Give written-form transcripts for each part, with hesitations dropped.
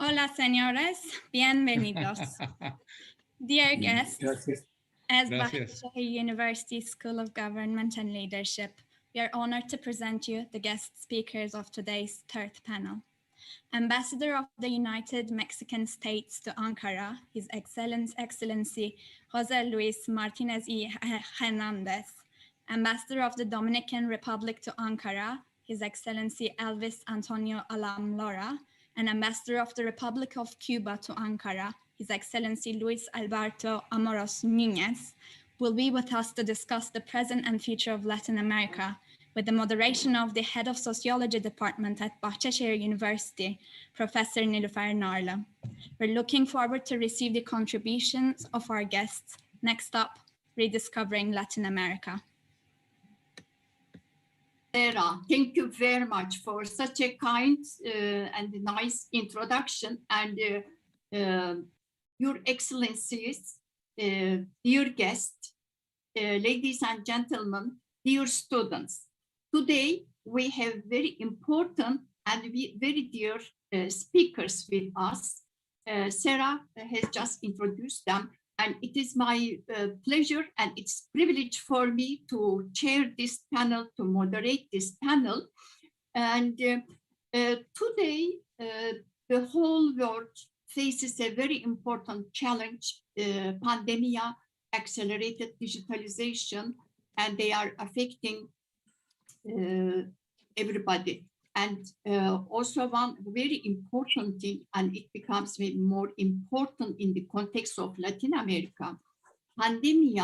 Hola, señores. Bienvenidos. Dear guests, Gracias. as Gracias. Bahia University School of Government and Leadership, we are honored to present you the guest speakers of today's third panel. Ambassador of the United Mexican States to Ankara, His Excellency Jose Luis Martinez y Hernandez. Ambassador of the Dominican Republic to Ankara, His Excellency Elvis Antonio Alamlora, and Ambassador of the Republic of Cuba to Ankara, His Excellency Luis Alberto Amoros Núñez, will be with us to discuss the present and future of Latin America, with the moderation of the Head of Sociology Department at Bahçeşehir University, Professor Nilüfer Narlı. We're looking forward to receive the contributions of our guests. Next up, Rediscovering Latin America. Sarah, thank you very much for such a kind and nice introduction. And Your Excellencies, dear guests, ladies and gentlemen, dear students. Today, we have very important and very dear speakers with us. Sarah has just introduced them, and it is my pleasure and it's privilege for me to chair this panel, to moderate this panel. And today, the whole world faces a very important challenge, pandemic, accelerated digitalization, and they are affecting everybody. And also one very important thing, and it becomes more important in the context of Latin America, pandemic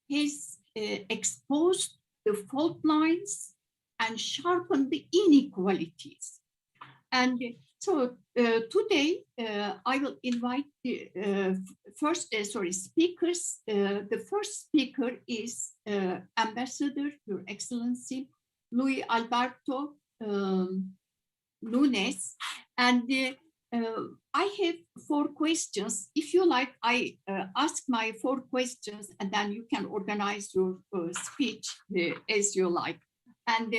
has exposed the fault lines and sharpened the inequalities. And so today I will invite the speakers. The first speaker is Ambassador, Your Excellency, Luis Alberto Núñez. And I have 4 questions. If you like, I ask my 4 questions and then you can organize your speech as you like. And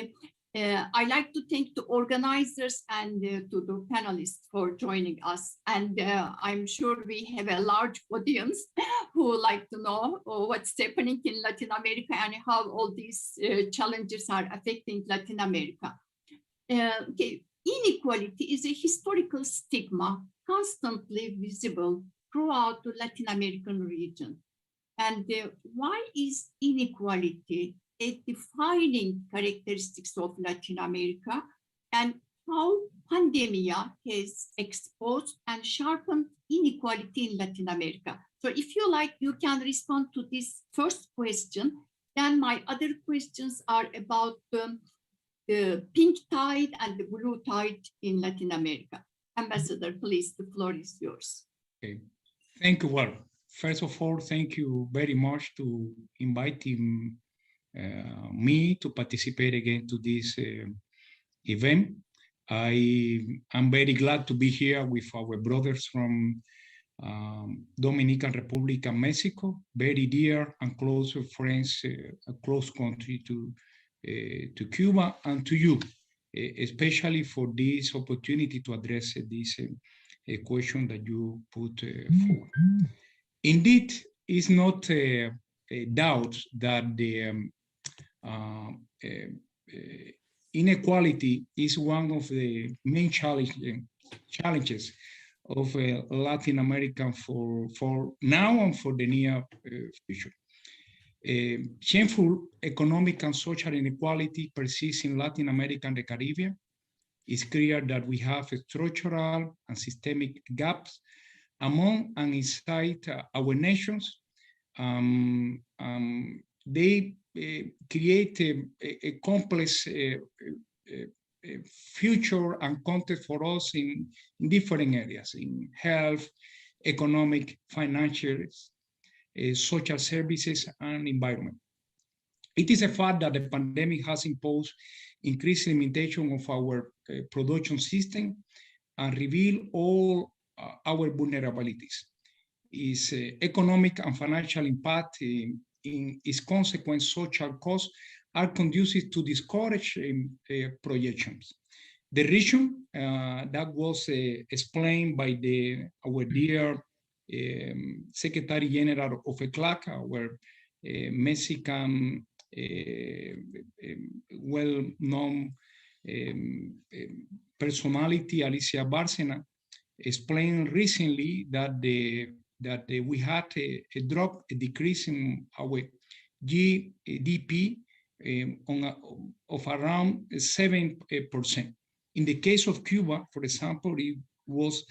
I like to thank the organizers and to the panelists for joining us. And I'm sure we have a large audience who like to know what's happening in Latin America and how all these challenges are affecting Latin America. Okay. Inequality is a historical stigma constantly visible throughout the Latin American region. And why is inequality a defining characteristics of Latin America, and how pandemic has exposed and sharpened inequality in Latin America? So if you like, you can respond to this first question. Then my other questions are about the pink tide and the blue tide in Latin America. Ambassador, please, the floor is yours. Okay. Thank you. Well, first of all, thank you very much to inviting me to participate again to this event. I am very glad to be here with our brothers from Dominican Republic and Mexico, very dear and close friends, a close country to Cuba and to you, especially for this opportunity to address this question that you put forward. Indeed, it's not a doubt that the inequality is one of the main challenges of Latin America for now and for the near future. Shameful economic and social inequality persists in Latin America and the Caribbean. It's clear that we have structural and systemic gaps among and inside our nations. They create a complex future and context for us in different areas, in health, economic, financial, social services, and environment. It is a fact that the pandemic has imposed increased limitation of our production system and revealed all our vulnerabilities. Its economic and financial impact in its consequent social costs are conducive to discourage projections. The region that was explained by our dear Secretary General of ECLAC, our Mexican well-known personality, Alicia Bárcena, explained recently that we had a decrease in our GDP of around 7%. In the case of Cuba, for example, it was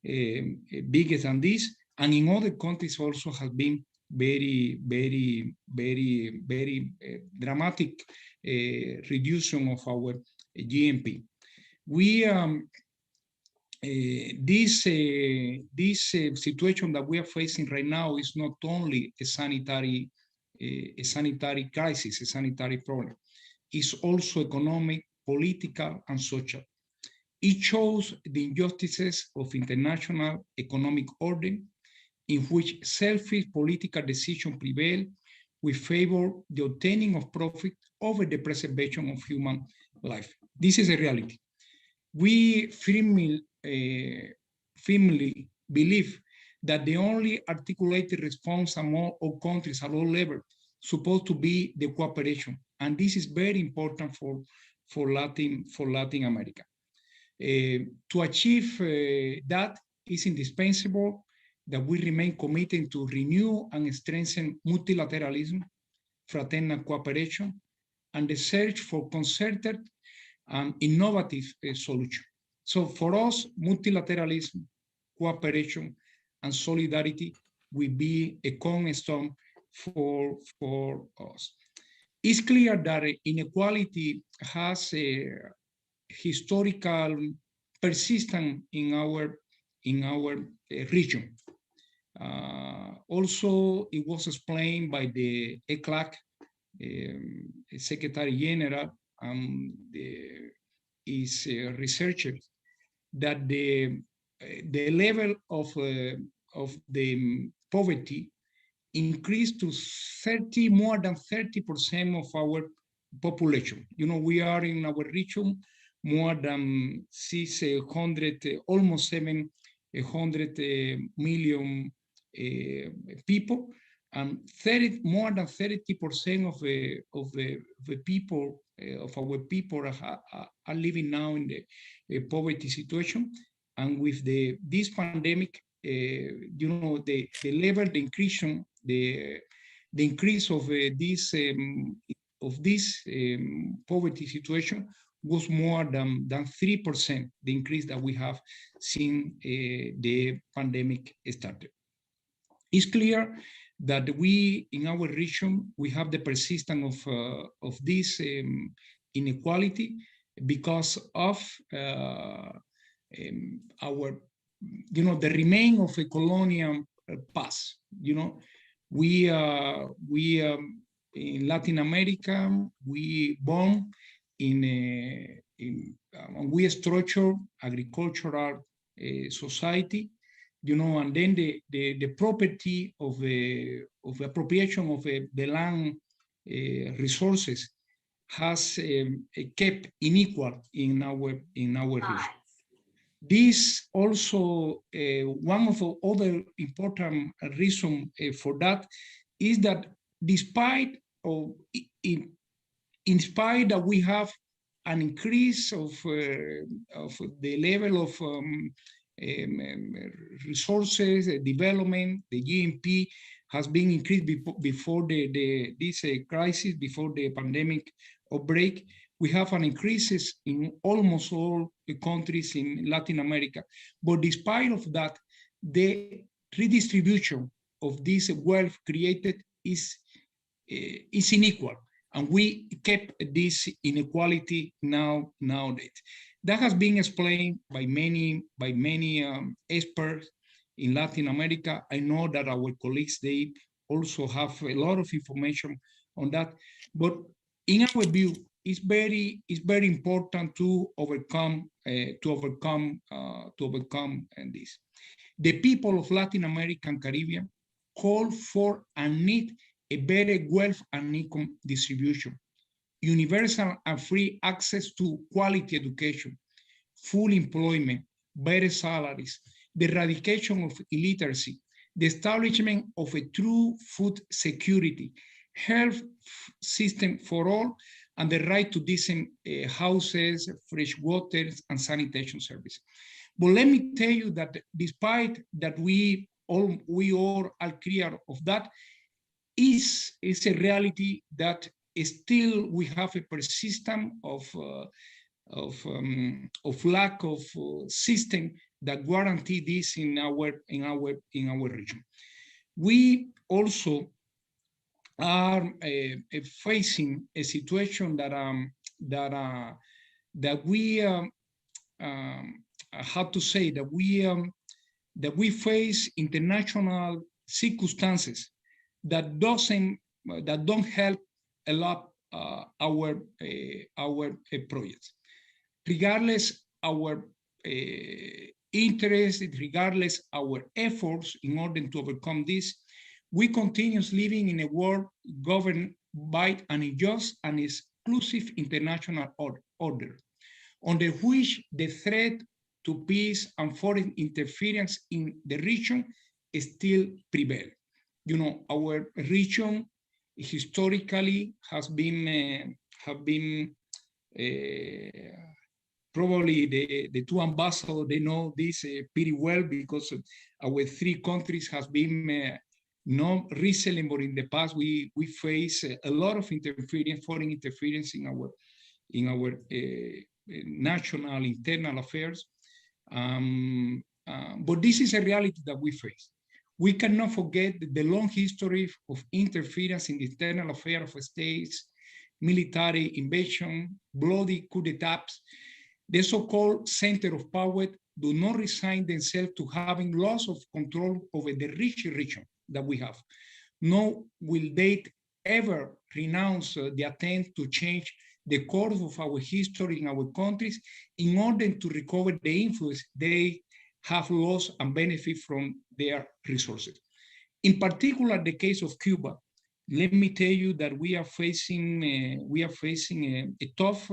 bigger than this, and in other countries also has been very dramatic reduction of our GNP. We this situation that we are facing right now is not only a sanitary crisis, a sanitary problem. It's also economic, political, and social. It shows the injustices of international economic order, in which selfish political decisions prevail. We favor the obtaining of profit over the preservation of human life. This is a reality. We firmly believe that the only articulated response among all countries at all levels supposed to be the cooperation, and this is very important for Latin America. To achieve that, is indispensable that we remain committed to renew and strengthen multilateralism, fraternal cooperation, and the search for concerted and innovative solution. So for us, multilateralism, cooperation, and solidarity will be a cornerstone for us. It's clear that inequality has a historical persistence in our region. Also, it was explained by the ECLAC Secretary General and his researchers that the level of the poverty increased to more than 30% of our population. You know, we are in our region more than 600, almost 700 million people, and more than 30% of the people of our people are living now in the poverty situation. And with this pandemic, you know, the level, the increase of this poverty situation was more than 3%, the increase that we have seen the pandemic started. It's clear that we, in our region, we have the persistence of this inequality because of our, you know, the remain of a colonial past. You know, we in Latin America, we born we structure agricultural society, you know, and then the property of the appropriation of the land resources has kept unequal in our region. This also, one of the other important reasons for that is that despite in spite that we have an increase of the level of resources, development, the GNP has been increased before this crisis, before the pandemic outbreak. We have an increases in almost all the countries in Latin America. But despite of that, the redistribution of this wealth created is unequal. And we kept this inequality nowadays. That has been explained by many experts in Latin America. I know that our colleagues, they also have a lot of information on that. But in our view, it's very important to overcome this. The people of Latin America and Caribbean call for and need a better wealth and income distribution, universal and free access to quality education, full employment, better salaries, the eradication of illiteracy, the establishment of a true food security, health system for all, and the right to decent houses, fresh water, and sanitation service. But let me tell you that despite that we all are clear of that, is a reality that still we have a persistence of lack of system that guarantee this in our region. We also are facing a situation that we have to say that we face international circumstances that don't help a lot our projects. Regardless our interest, regardless our efforts in order to overcome this, we continue living in a world governed by an unjust and exclusive international order, under which the threat to peace and foreign interference in the region still prevail. You know, our region historically has been probably the two ambassadors, they know this pretty well, because our three countries has been not recently, but in the past we face a lot of interference, foreign interference in our national internal affairs. But this is a reality that we face. We cannot forget the long history of interference in the internal affairs of states, military invasion, bloody coup d'etats. The so-called center of power do not resign themselves to having loss of control over the rich region that we have. Nor will they ever renounce the attempt to change the course of our history in our countries in order to recover the influence they have lost and benefit from their resources. In particular, the case of Cuba, let me tell you that we are facing a tough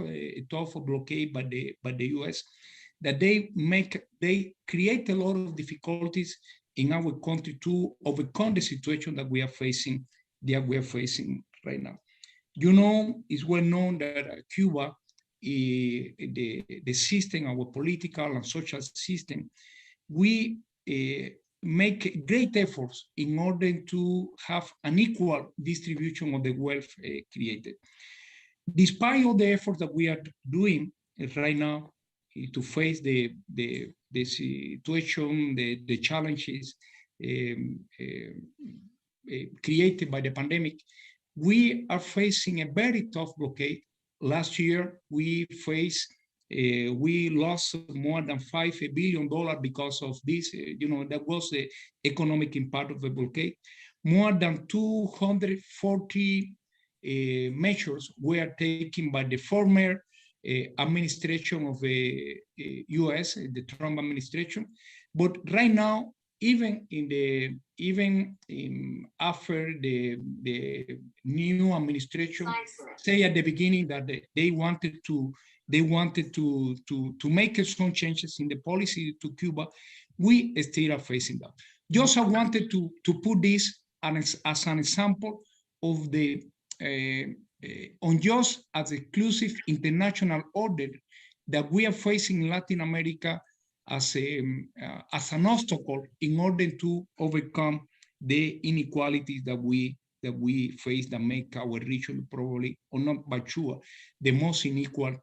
blockade by the U.S. that they create a lot of difficulties in our country to overcome the situation that we are facing right now. You know, it's well known that Cuba, the system, our political and social system, we make great efforts in order to have an equal distribution of the wealth created. Despite all the efforts that we are doing right now to face the situation, the challenges created by the pandemic, we are facing a very tough blockade. Last year, we lost more than $5 billion because of this. That was the economic impact of the blockade. More than 240 measures were taken by the former administration of the U.S., the Trump administration. But right now, even after the new administration say at the beginning that they wanted to make some changes in the policy to Cuba, we still are facing that. Just I wanted to put this as an example of the unjust as exclusive international order that we are facing in Latin America as an obstacle in order to overcome the inequalities that we face that make our region probably, or not by sure, the most unequal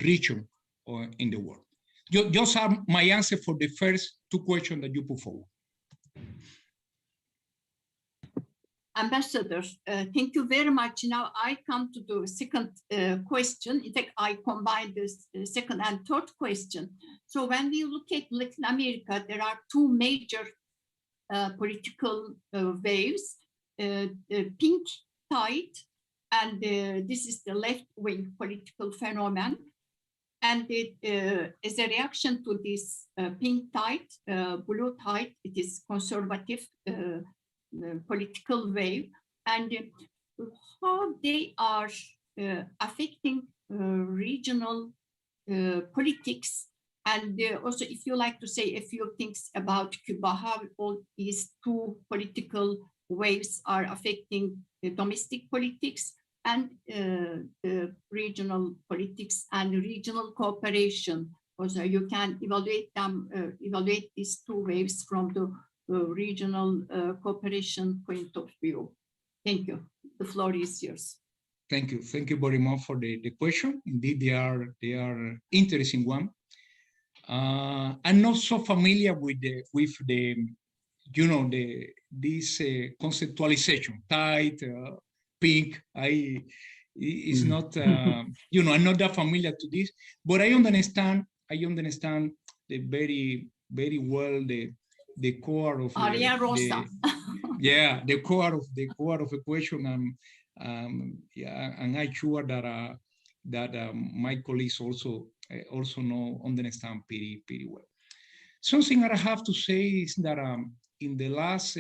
region in the world. Those are my answer for the first two questions that you put forward. Ambassador, thank you very much. Now I come to the second question. In fact, I combine this second and third question. So when we look at Latin America, there are two major political waves, the pink tide, and this is the left-wing political phenomenon. And as a reaction to this pink tide, blue tide, it is conservative political wave, and how they are affecting regional politics. And also, if you like to say a few things about Cuba, how all these two political waves are affecting the domestic politics and the regional politics and regional cooperation. Also, you can evaluate them, evaluate these two waves from the regional cooperation point of view. Thank you. The floor is yours. Thank you. Thank you very much for the question. Indeed, they are interesting one. I'm not so familiar with the this conceptualization, tight, pink. It's not I'm not that familiar to this, but I understand the very well the core of Aria Rosa. the core of the question, and I'm sure that my colleagues also understand pretty well. Something that I have to say is that in the last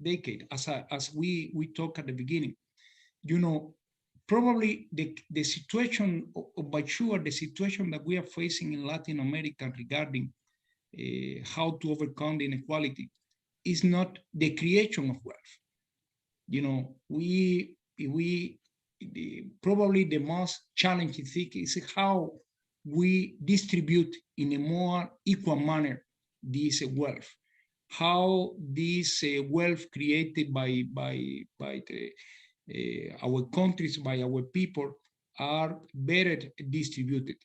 decade, as we talked at the beginning, probably the situation, but sure, the situation that we are facing in Latin America regarding how to overcome the inequality is not the creation of wealth. Probably the most challenging thing is how we distribute in a more equal manner this wealth, how this wealth created by our countries, by our people, are better distributed,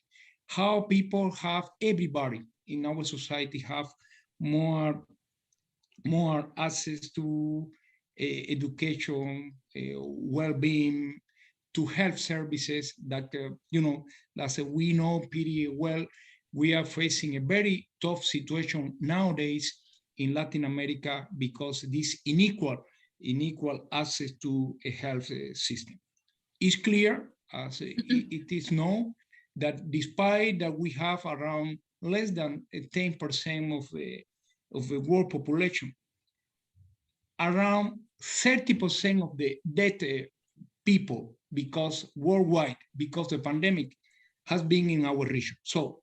how people have, everybody in our society have more access to education, well-being, to health services that, as we know pretty well, we are facing a very tough situation nowadays in Latin America because this unequal access to a health system. It's clear, as it is known, that despite that we have around less than 10% of the world population, around 30% of the dead people worldwide because the pandemic has been in our region. So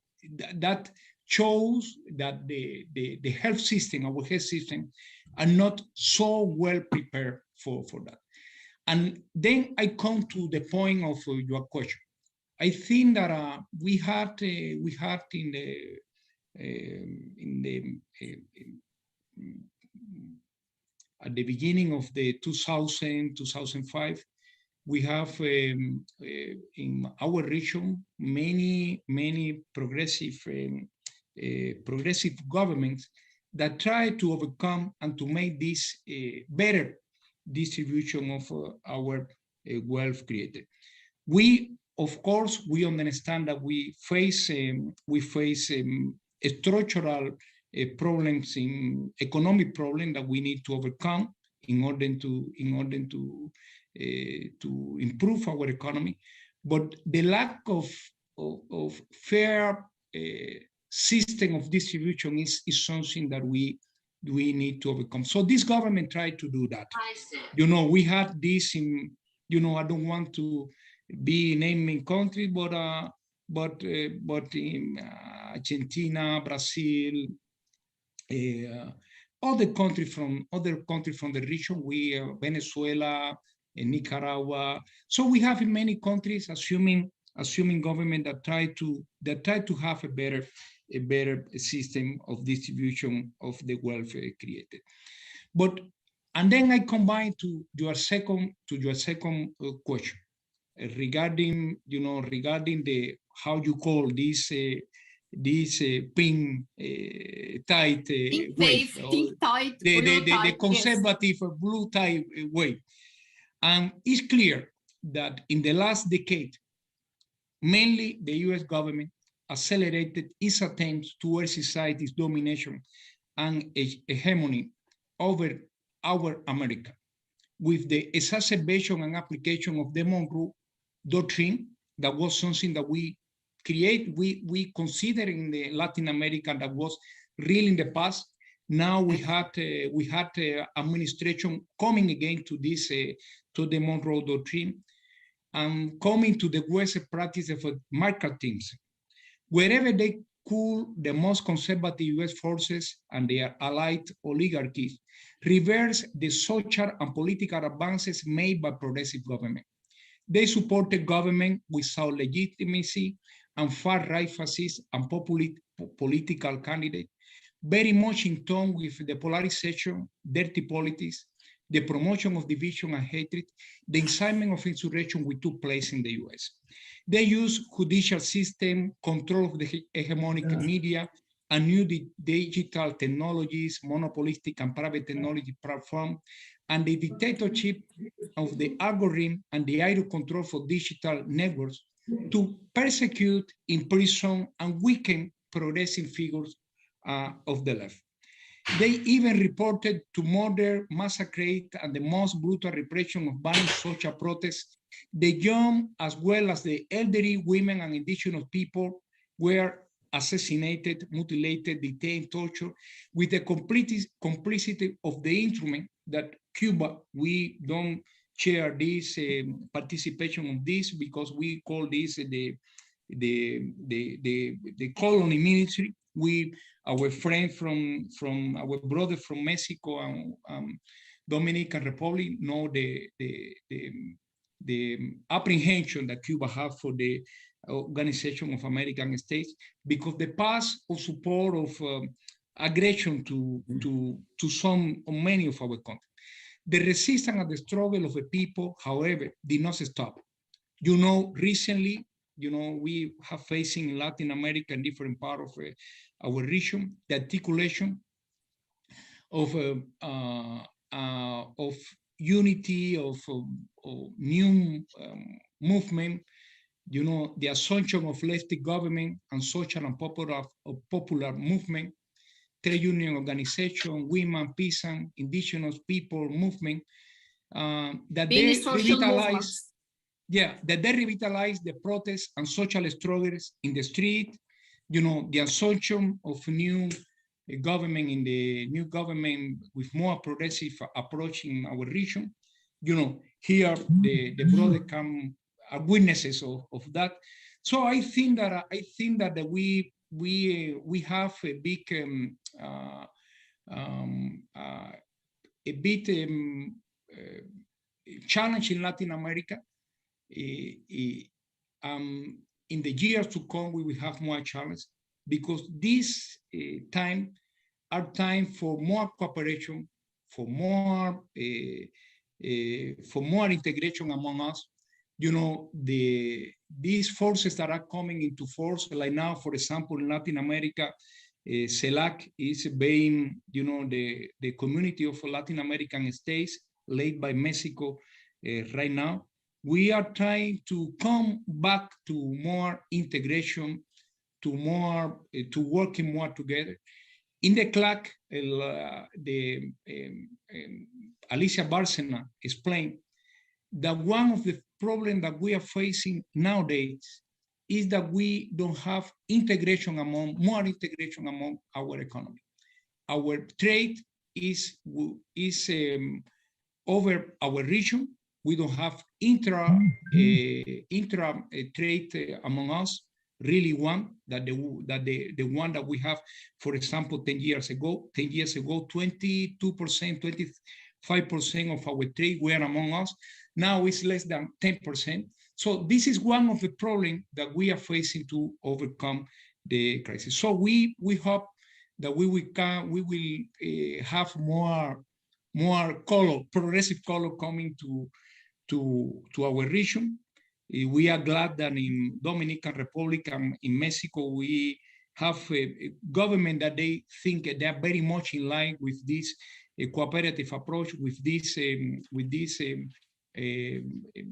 that shows that the health system, our health system, are not so well prepared for that. And then I come to the point of your question. I think that we had in at the beginning of the 2005, we have in our region many progressive governments that try to overcome and to make this better distribution of our wealth created. Of course, we understand that we face structural problems, in economic problem that we need to overcome in order to improve our economy. But the lack of fair system of distribution is something that we need to overcome. So this government tried to do that. We had this in, I don't want to be naming countries, but in Argentina, Brazil, other countries from the region, Venezuela, Nicaragua. So we have in many countries, assuming government that try to have a better system of distribution of the wealth created. And then I combine to your second question regarding the, how you call this pink tide wave, the conservative blue tide wave. And it's clear that in the last decade, mainly the US government accelerated its attempts to exercise its domination and hegemony over our America, with the exacerbation and application of the Monroe Doctrine. That was something that we consider in the Latin America that was real in the past. Now we had administration coming again to this to the Monroe Doctrine, and coming to the West practice of market teams. Wherever they could, the most conservative US forces and their allied oligarchies reverse the social and political advances made by progressive government. They supported government without legitimacy and far-right fascist and political candidates, very much in tone with the polarization, dirty politics, the promotion of division and hatred, the incitement of insurrection which took place in the US. They use judicial system, control of the hegemonic media, and new digital technologies, monopolistic and private technology platform, and the dictatorship of the algorithm and the idle control for digital networks to persecute, imprison, and weaken progressive figures of the left. They even reported to murder, massacre, and the most brutal repression of violent social protests. The young, as well as the elderly, women, and indigenous people were assassinated, mutilated, detained, tortured, with the complicity of the instrument that Cuba, we don't share this participation of this because we call this the colony ministry. Our friend from our brother from Mexico and Dominican Republic know the apprehension that Cuba has for the Organization of American States because the past of support of aggression to many of our countries. The resistance and the struggle of the people, however, did not stop. Recently, we have facing in Latin America and different part of our region, the articulation of unity, of new movement, the assumption of lefty government and social and popular movement, trade union organization, women, peasant, indigenous people movement, that they revitalize. Yeah, that they revitalize the protests and social struggles in the street, the assumption of new government in the new government with more progressive approach in our region. Here the brother are witnesses of that. So I think that we have a big challenge in Latin America. In the years to come, we will have more challenge because this time are time for more cooperation, for more integration among us. These forces that are coming into force, like now, for example, in Latin America, CELAC is being, the community of Latin American states led by Mexico right now. We are trying to come back to more integration, to working more together. In the CLAC, Alicia Bárcena explained that one of the problems that we are facing nowadays is that we don't have more integration among our economy. Our trade is over our region. We don't have intra trade among us. Really, one that the one that we have, for example, 10 years ago, 22%, 25% of our trade were among us. Now it's less than 10%. So this is one of the problems that we are facing to overcome the crisis. So we hope that we will have more progressive color coming to our region. We are glad that in Dominican Republic and in Mexico, we have a government that they think they are very much in line with this cooperative approach, with this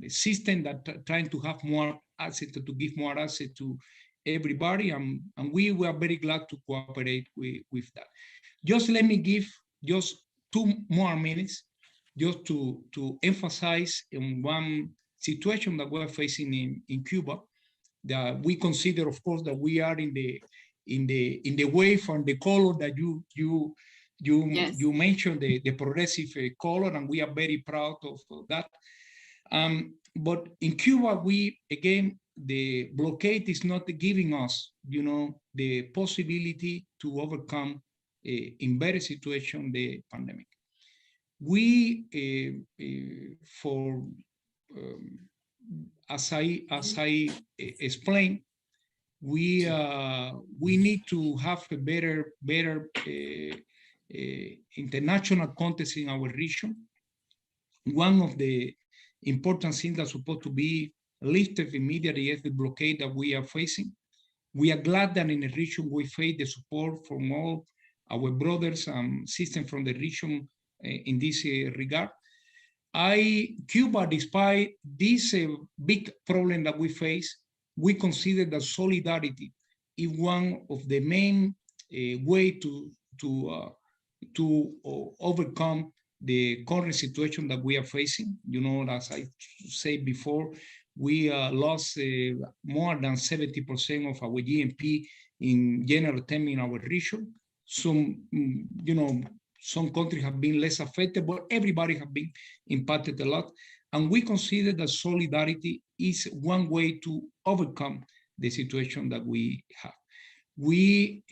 system that trying to have more assets, to give more assets to everybody. And we were very glad to cooperate with that. Just let me give just 2 more minutes just to emphasize in one situation that we're facing in Cuba, that we consider, of course, that we are in the wave and the color that you mentioned, the progressive color, and we are very proud of that. But in Cuba, the blockade is not giving us, the possibility to overcome in better situation the pandemic. We, as I explained, we need to have a better international context in our region. One of the important things that's supposed to be lifted immediately is the blockade that we are facing. We are glad that in the region we face the support from all our brothers and sisters from the region in this regard. Cuba, despite this big problem that we face, we consider that solidarity is one of the main way to overcome the current situation that we are facing. As I said before, we lost more than 70% of our GNP in general terms in our region. Some countries have been less affected, but everybody has been impacted a lot. And we consider that solidarity is one way to overcome the situation that we have. We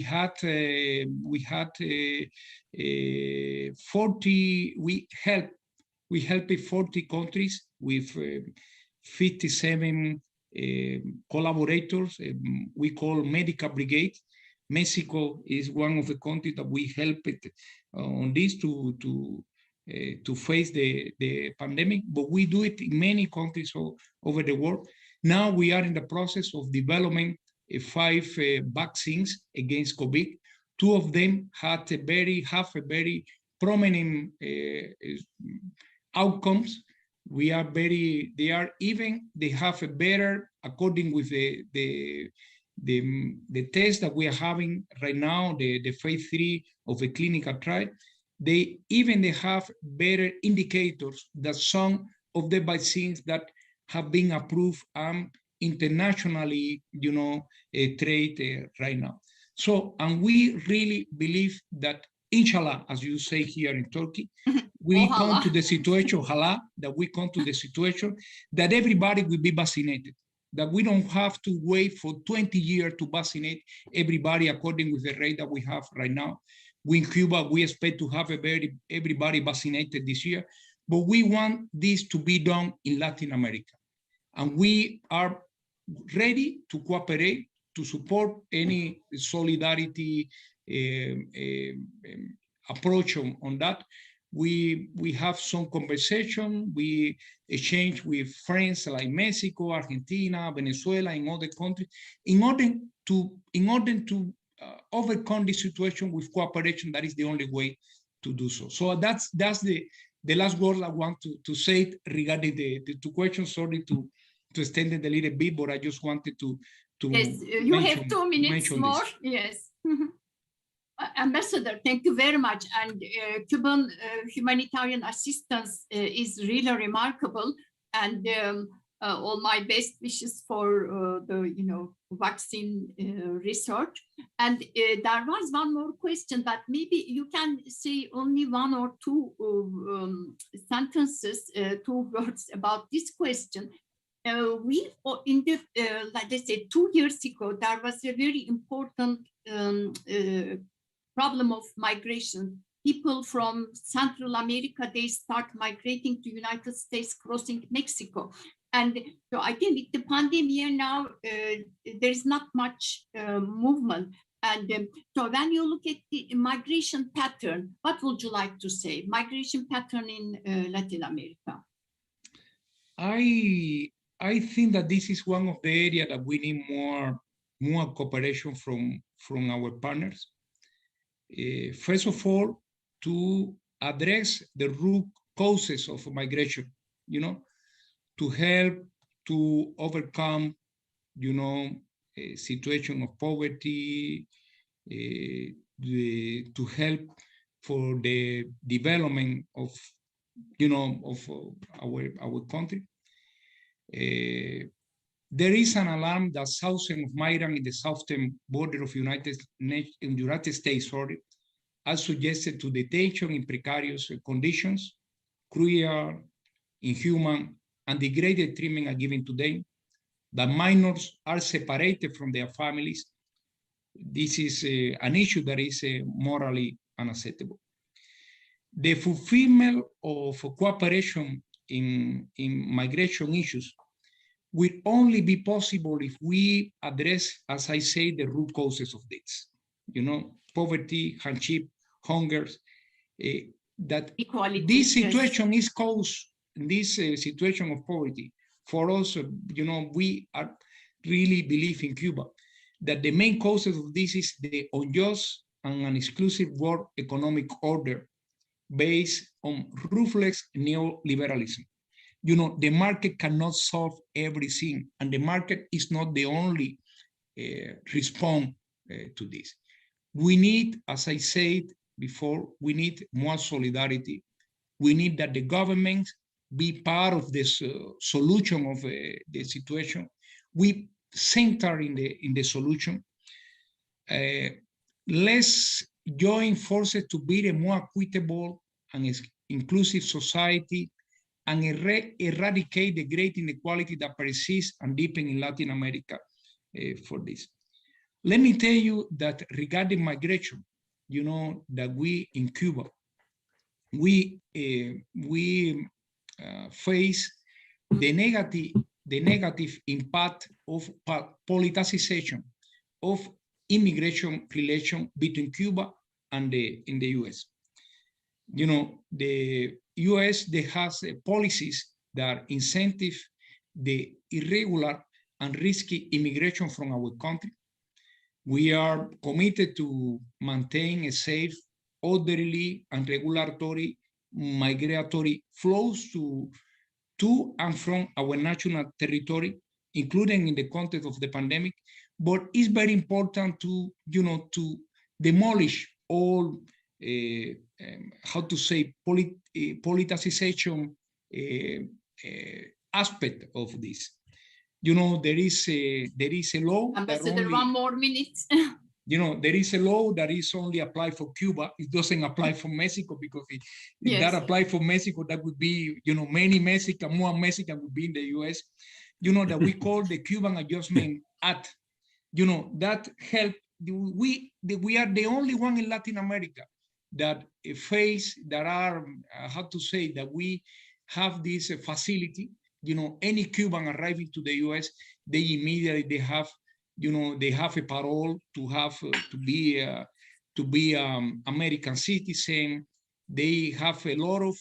helped 40 countries with 57 collaborators. We call medical brigade. Mexico is one of the countries that we helped on this to face the pandemic, but we do it in many countries all over the world. Now we are in the process of developing 5 vaccines against COVID. 2 of them have a very prominent outcomes. They have a better, according with the test that we are having right now, the phase 3 of a clinical trial. They have better indicators than some of the vaccines that have been approved and internationally, traded right now. So, and we really believe that, inshallah, as you say here in Turkey, we come to the situation, that we come to the situation that everybody will be vaccinated, that we don't have to wait for 20 years to vaccinate everybody according with the rate that we have right now. In Cuba, we expect to have everybody vaccinated this year, but we want this to be done in Latin America. And we are ready to cooperate, to support any solidarity approach on that. We have some conversation. We exchange with friends like Mexico, Argentina, Venezuela, and other countries in order to overcome this situation with cooperation. That is the only way to do so. So that's the last word I want to say regarding the 2 questions. Sorry to extend it a little bit, but I just wanted to yes, you have 2 minutes more. This. Yes. Ambassador, thank you very much. And Cuban humanitarian assistance is really remarkable. And all my best wishes for the vaccine research. And there was one more question, but maybe you can say only 1 or 2 sentences, 2 words about this question. We, in the, like I said, 2 years ago, there was a very important problem of migration. People from Central America, they start migrating to United States, crossing Mexico. And so I think with the pandemic now, there is not much movement. And so when you look at the migration pattern, what would you like to say? Migration pattern in Latin America? I think that this is one of the areas that we need more cooperation from our partners. First of all, to address the root causes of migration, to help to overcome, a situation of poverty, to help for the development of, of our country. There is an alarm that thousands of migrants in the southern border of United States are suggested to detention in precarious conditions, cruel inhuman, and degraded treatment are given to them, that minors are separated from their families. This is an issue that is morally unacceptable. The fulfillment of cooperation in migration issues will only be possible if we address, as I say, the root causes of this. You know, poverty, hardship, hunger, that Equality, this situation yes. is caused, this situation of poverty, for us, you know, we are really believe in Cuba, that the main causes of this is the unjust and an exclusive world economic order based on ruthless neoliberalism. You know, the market cannot solve everything, and the market is not the only response to this. We need, as I said before, we need more solidarity. We need that the government be part of this solution of the situation. We center in the solution. Let's join forces to build a more equitable and inclusive society and eradicate the great inequality that persists and deepens in Latin America for this. Let me tell you that regarding migration, you know, that we in Cuba, we face the negative impact of politicization of immigration relation between Cuba and in the US. You know, the US, they has policies that incentive the irregular and risky immigration from our country. We are committed to maintain a safe, orderly, and regulatory migratory flows to and from our national territory, including in the context of the pandemic. But it's very important to, you know, to demolish all, how to say, politicization aspect of this. You know, there is a law. Ambassador, only, 1 more minute. You know, there is a law that is only applied for Cuba. It doesn't apply for Mexico, because if that applied for Mexico, that would be, you know, more Mexican would be in the US. You know, that we call the Cuban Adjustment Act. You know, that help. We are the only one in Latin America that how to say, that we have this facility. You know, any Cuban arriving to the US, they immediately have, you know, they have a parole to have to be American citizen. They have a lot of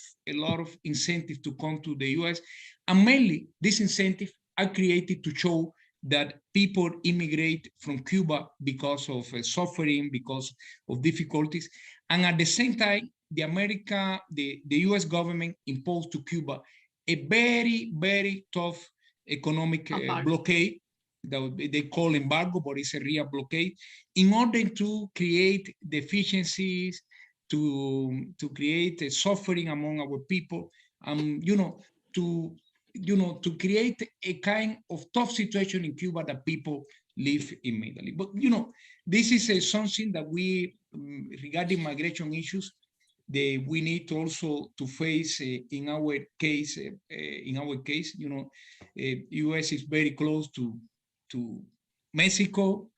incentive to come to the US, and mainly these incentives are created to show that people immigrate from Cuba because of suffering, because of difficulties, and at the same time, the US government imposed to Cuba a very, very tough economic blockade that they call embargo, but it's a real blockade, in order to create deficiencies, to create a suffering among our people, to create a kind of tough situation in Cuba that people live immediately. But this is something that we, regarding migration issues, we need also to face in our case. U.S. is very close to Mexico,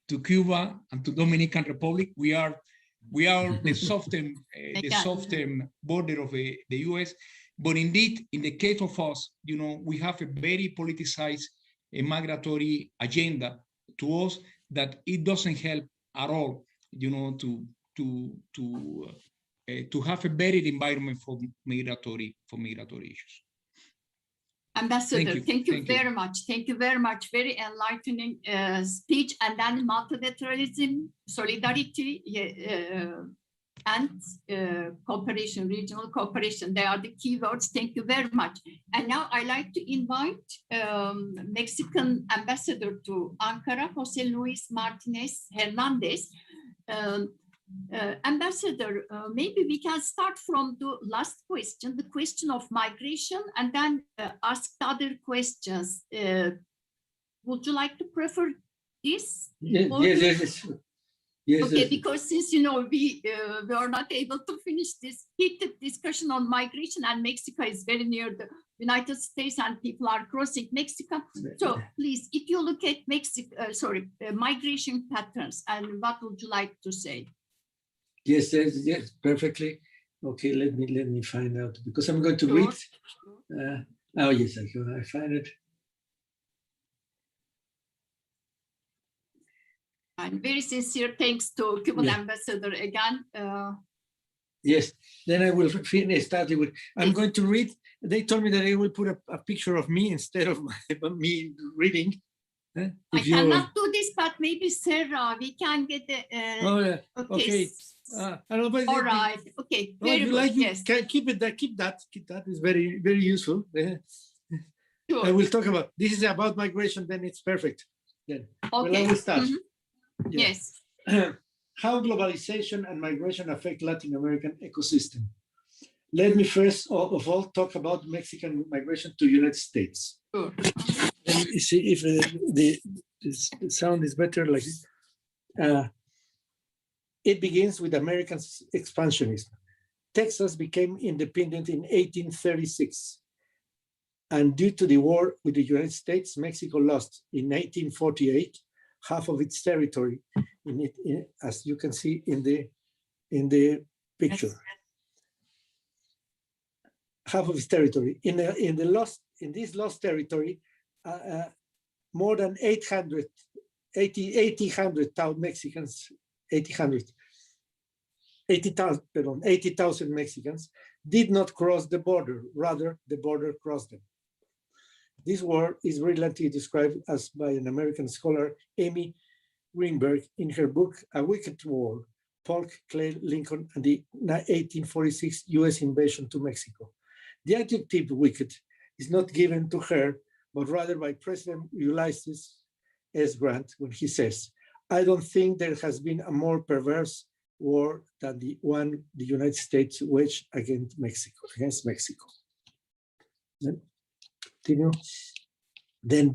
to Cuba, and to Dominican Republic. We are the southern border of the U.S. But indeed, in the case of us, we have a very politicized migratory agenda to us that it doesn't help at all, to have a better environment for migratory issues. Ambassador, thank you very much. Thank you very much. Very enlightening speech. And then multilateralism, solidarity, and cooperation, regional cooperation. They are the key words. Thank you very much. And now I'd like to invite Mexican ambassador to Ankara, Jose Luis Martinez Hernandez. Ambassador, maybe we can start from the last question, the question of migration, and then ask other questions. Would you like to prefer this? Yes. Yes. Okay, because since we are not able to finish this heated discussion on migration, and Mexico is very near the United States, and people are crossing Mexico. So please, if you look at migration patterns, and what would you like to say? Yes, perfectly. Okay, let me find out, because I'm going to read. Oh yes, I find it. And very sincere thanks to Cuban ambassador again. Yes, then I will finish starting with, I'm going to read. They told me that I will put a picture of me instead of me reading. I cannot do this, but maybe Sarah, we can get the. Okay. All right. Okay. Very good. Like, yes. Can keep that. Keep that. Is very, very useful. Sure. I will talk about. This is about migration. Then it's perfect. Then. Okay. Well, I will start. Yes. How globalization and migration affect Latin American ecosystem. Let me first of all talk about Mexican migration to United States. Sure. Let me see if the sound is better. Like it begins with American expansionism. Texas became independent in 1836. And due to the war with the United States, Mexico lost in 1848 half of its territory, as you can see in the picture. Yes. Half of its territory. In this lost territory, more than 80,000 Mexicans, 80,000 Mexicans did not cross the border. Rather, the border crossed them. This war is brilliantly described as by an American scholar, Amy Greenberg, in her book, A Wicked War, Polk, Clay, Lincoln, and the 1846 US invasion to Mexico. The adjective wicked is not given to her, but rather by President Ulysses S. Grant when he says, I don't think there has been a more perverse war than the one the United States waged against Mexico. Then, continue. Then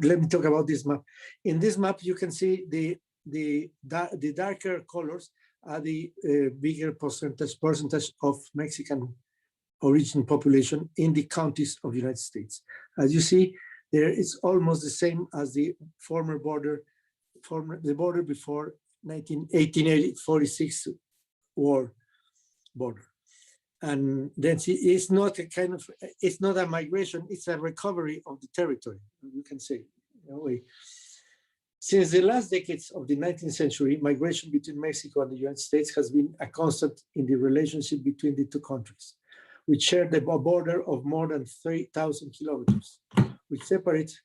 let me talk about this map. In this map, you can see the darker colors are the bigger percentage of Mexican origin population in the counties of the United States. As you see, there it's almost the same as the former border, the border before 1846 war border. And then it's not it's not a migration, it's a recovery of the territory, you can say, in a way. Since the last decades of the 19th century, migration between Mexico and the United States has been a constant in the relationship between the two countries, which share the border of more than 3,000 kilometers, which separates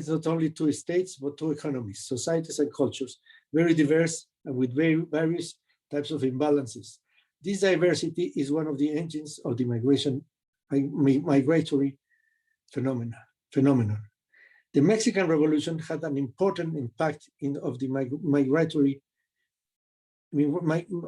not only two states, but two economies, societies, and cultures, very diverse and with very various types of imbalances. This diversity is one of the engines of the migratory phenomenon. The Mexican Revolution had an important impact of the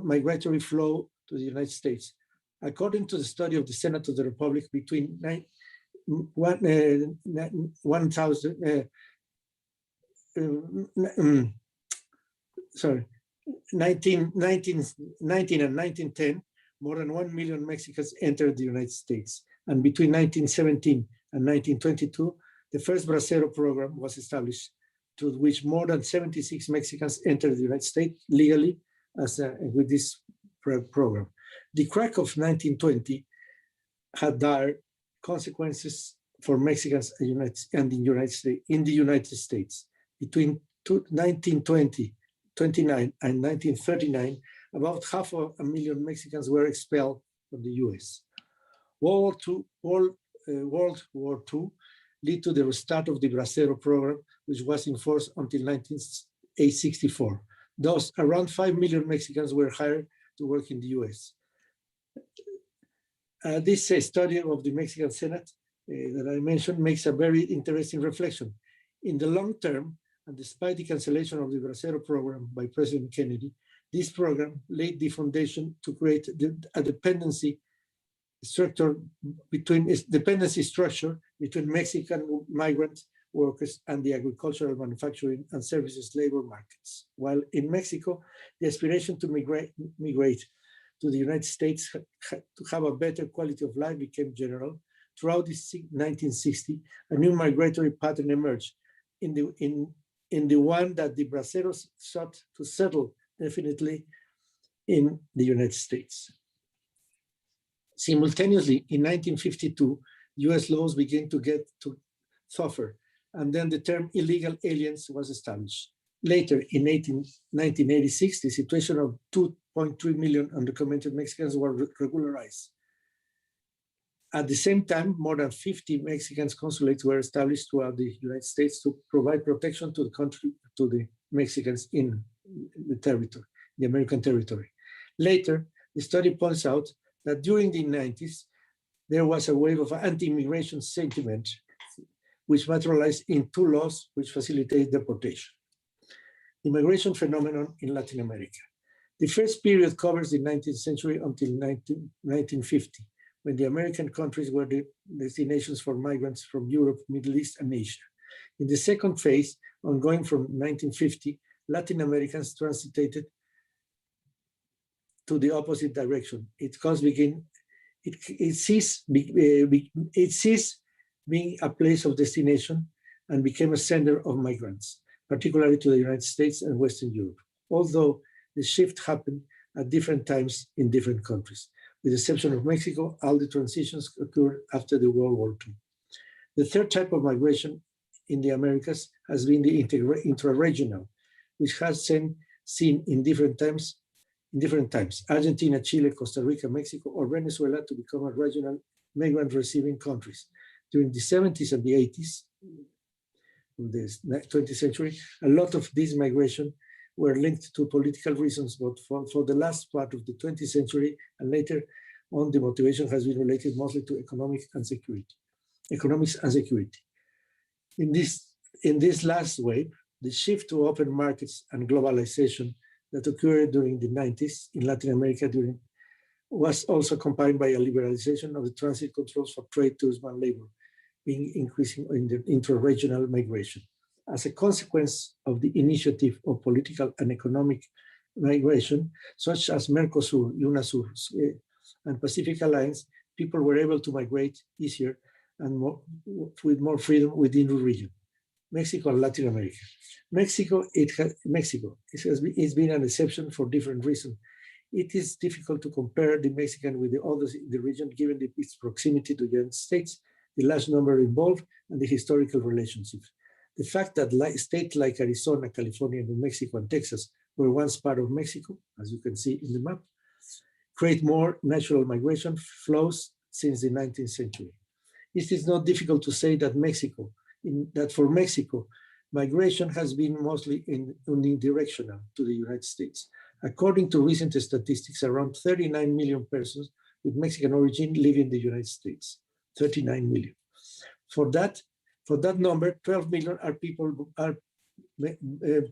migratory flow to the United States. According to the study of the Senate of the Republic between 1919 and 1910, more than 1 million Mexicans entered the United States. And between 1917 and 1922, the first Bracero program was established, to which more than 76 Mexicans entered the United States legally with this program. The crack of 1920 had dire consequences for Mexicans in the United States. Between 1929 and 1939, about 500,000 Mexicans were expelled from the US. World War II led to the restart of the Bracero program, which was in force until 1964. Thus, around 5 million Mexicans were hired to work in the US. This study of the Mexican Senate that I mentioned makes a very interesting reflection. In the long term, and despite the cancellation of the Bracero program by President Kennedy, this program laid the foundation to create a dependency structure between Mexican migrants workers and the agricultural, manufacturing, and services labor markets. While in Mexico, the aspiration to migrate to the United States to have a better quality of life became general. Throughout the 1960s, a new migratory pattern emerged in the one that the braceros sought to settle definitely in the United States. Simultaneously, in 1952, US laws began to get tougher, and then the term illegal aliens was established. Later, in 1986, the situation of 2.3 million undocumented Mexicans were regularized. At the same time, more than 50 Mexican consulates were established throughout the United States to provide protection to the country, to the Mexicans in the territory, the American territory. Later, the study points out that during the 90s, there was a wave of anti-immigration sentiment, which materialized in two laws which facilitate deportation. The migration phenomenon in Latin America. The first period covers the 19th century until 1950, when the American countries were the destinations for migrants from Europe, Middle East, and Asia. In the second phase, ongoing from 1950, Latin Americans transited to the opposite direction. It ceased being a place of destination and became a center of migrants, particularly to the United States and Western Europe, although the shift happened at different times in different countries. With the exception of Mexico, all the transitions occurred after the World War II. The third type of migration in the Americas has been the intra-regional, which has seen in different times, Argentina, Chile, Costa Rica, Mexico, or Venezuela to become a regional migrant-receiving countries. During the 70s and the 80s, of the 20th century, a lot of these migration were linked to political reasons, but for the last part of the 20th century and later on, the motivation has been related mostly to economics and security. In this last wave, the shift to open markets and globalization that occurred during the 90s in Latin America was also combined by a liberalization of the transit controls for trade, tourism, and labor, being increasing in the intra-regional migration. As a consequence of the initiative of political and economic migration, such as Mercosur, UNASUR, and Pacific Alliance, people were able to migrate easier and with more freedom within the region. Mexico and Latin America. Mexico has been an exception for different reasons. It is difficult to compare the Mexican with the others in the region, given its proximity to the United States, the large number involved, and the historical relationships. The fact that states like Arizona, California, New Mexico, and Texas were once part of Mexico, as you can see in the map, create more natural migration flows since the 19th century. It is not difficult to say that for Mexico, migration has been mostly unidirectional to the United States. According to recent statistics, around 39 million persons with Mexican origin live in the United States. 39 million. For that number, 12 million are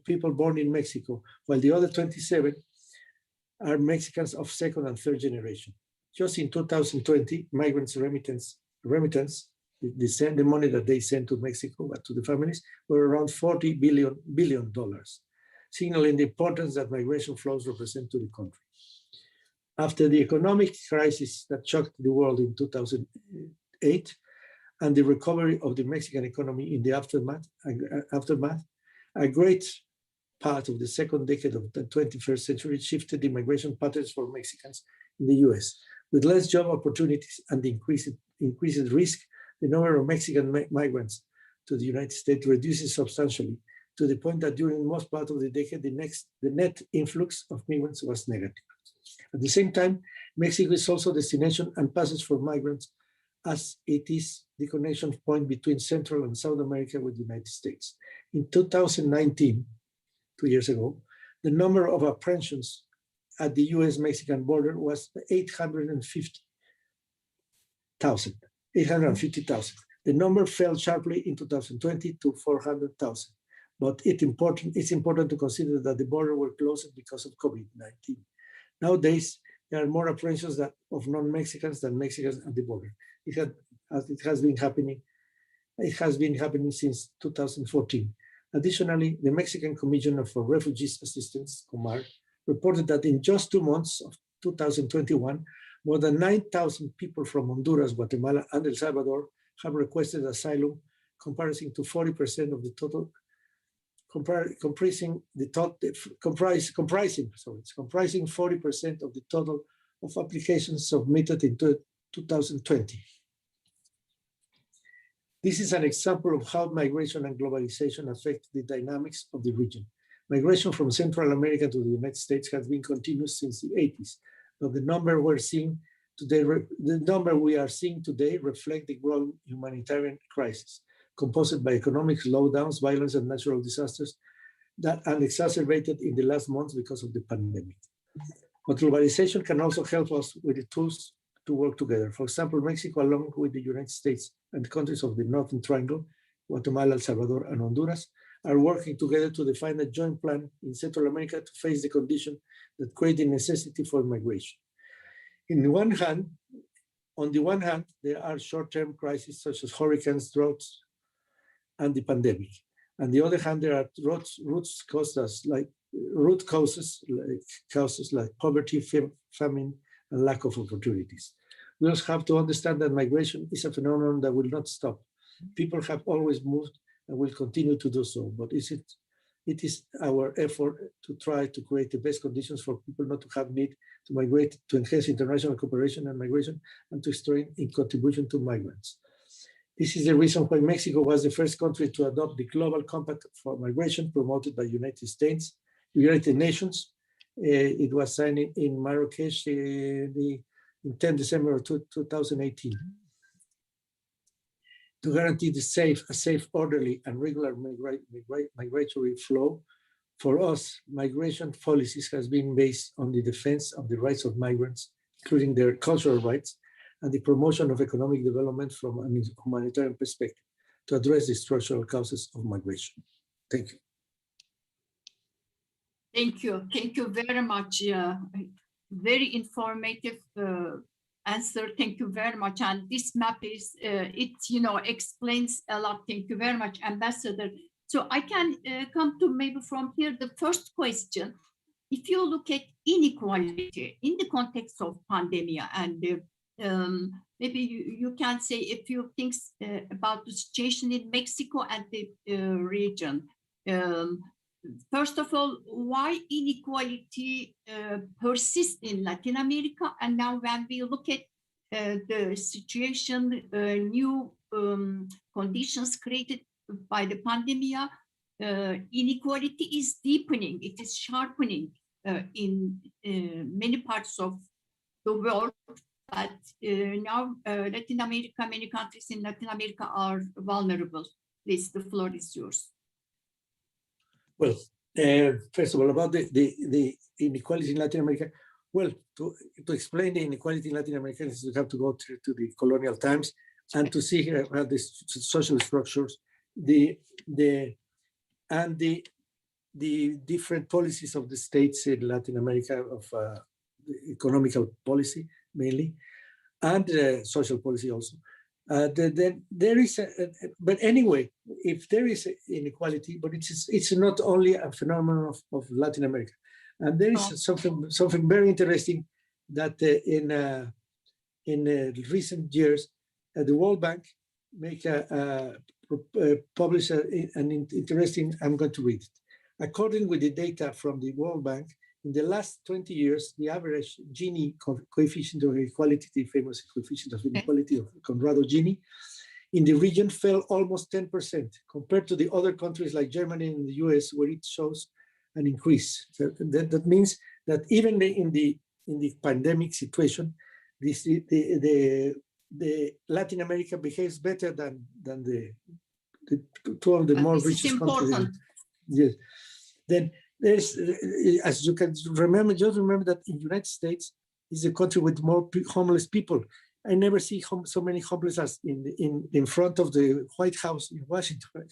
people born in Mexico, while the other 27 are Mexicans of second and third generation. Just in 2020, migrants' remittance, the money that they send to Mexico, to the families, were around $40 billion, signaling the importance that migration flows represent to the country. After the economic crisis that shocked the world in 2008 and the recovery of the Mexican economy in the aftermath, a great part of the second decade of the 21st century shifted the migration patterns for Mexicans in the US. With less job opportunities and the increased risk, the number of Mexican migrants to the United States reduces substantially, to the point that during most part of the decade, the net influx of migrants was negative. At the same time, Mexico is also a destination and passage for migrants, as it is the connection point between Central and South America with the United States. In 2019, 2 years ago, the number of apprehensions at the US-Mexican border was 850,000. The number fell sharply in 2020 to 400,000. But it's important to consider that the border were closed because of COVID-19. Nowadays, there are more apprehensions of non-Mexicans than Mexicans at the border. It has been happening It has been happening since 2014. Additionally, the Mexican Commission for Refugees Assistance, COMAR, reported that in just 2 months of 2021, more than 9,000 people from Honduras, Guatemala, and El Salvador have requested asylum, comprising 40% of the total, comprising 40% of the total of applications submitted in 2020. This is an example of how migration and globalization affect the dynamics of the region. Migration from Central America to the United States has been continuous since the 80s, but the number we are seeing today reflect the growing humanitarian crisis, composed by economic slowdowns, violence, and natural disasters that are exacerbated in the last months because of the pandemic. But globalization can also help us with the tools to work together. For example, Mexico, along with the United States and countries of the Northern Triangle, Guatemala, El Salvador, and Honduras, are working together to define a joint plan in Central America to face the condition that create the necessity for migration. On the one hand, there are short-term crises such as hurricanes, droughts, and the pandemic. On the other hand, there are root causes like poverty, famine, and lack of opportunities. We also have to understand that migration is a phenomenon that will not stop. People have always moved and will continue to do so, but it is our effort to try to create the best conditions for people not to have need to migrate, to enhance international cooperation and migration, and to strengthen in contribution to migrants. This is the reason why Mexico was the first country to adopt the Global Compact for Migration promoted by United Nations. It was signed in Marrakesh in 10 December of 2018. To guarantee a safe, orderly, and regular migratory flow, for us, migration policies has been based on the defense of the rights of migrants, including their cultural rights, and the promotion of economic development from a humanitarian perspective to address the structural causes of migration. Thank you. Thank you. Thank you very much. Very informative answer. Thank you very much. And this map is, explains a lot. Thank you very much, Ambassador. So I can come to maybe from here the first question. If you look at inequality in the context of pandemic, and maybe you can say a few things about the situation in Mexico and the region. First of all, why inequality persists in Latin America? And now when we look at the situation, new conditions created by the pandemic, inequality is deepening, it is sharpening in many parts of the world. But now Latin America, many countries in Latin America are vulnerable. Please, the floor is yours. Well, first of all, about the inequality in Latin America. Well, to explain the inequality in Latin America, we have to go to the colonial times and to see how the social structures, the different policies of the states in Latin America of economical policy mainly, and social policy also. Then there is, but anyway, if there is inequality, but it's not only a phenomenon of Latin America, and there is something very interesting that in recent years, the World Bank published an interesting. I'm going to read it. According with the data from the World Bank, in the last 20 years, the average Gini coefficient of inequality, the famous coefficient of inequality of Conrado Gini, in the region fell almost 10% compared to the other countries like Germany and the US, where it shows an increase. So that means that even in the pandemic situation, the Latin America behaves better than the two of the more richest countries. Yes. Then there's, as you can remember, just remember that in the United States is a country with more homeless people. I never see so many homeless as in front of the White House in Washington.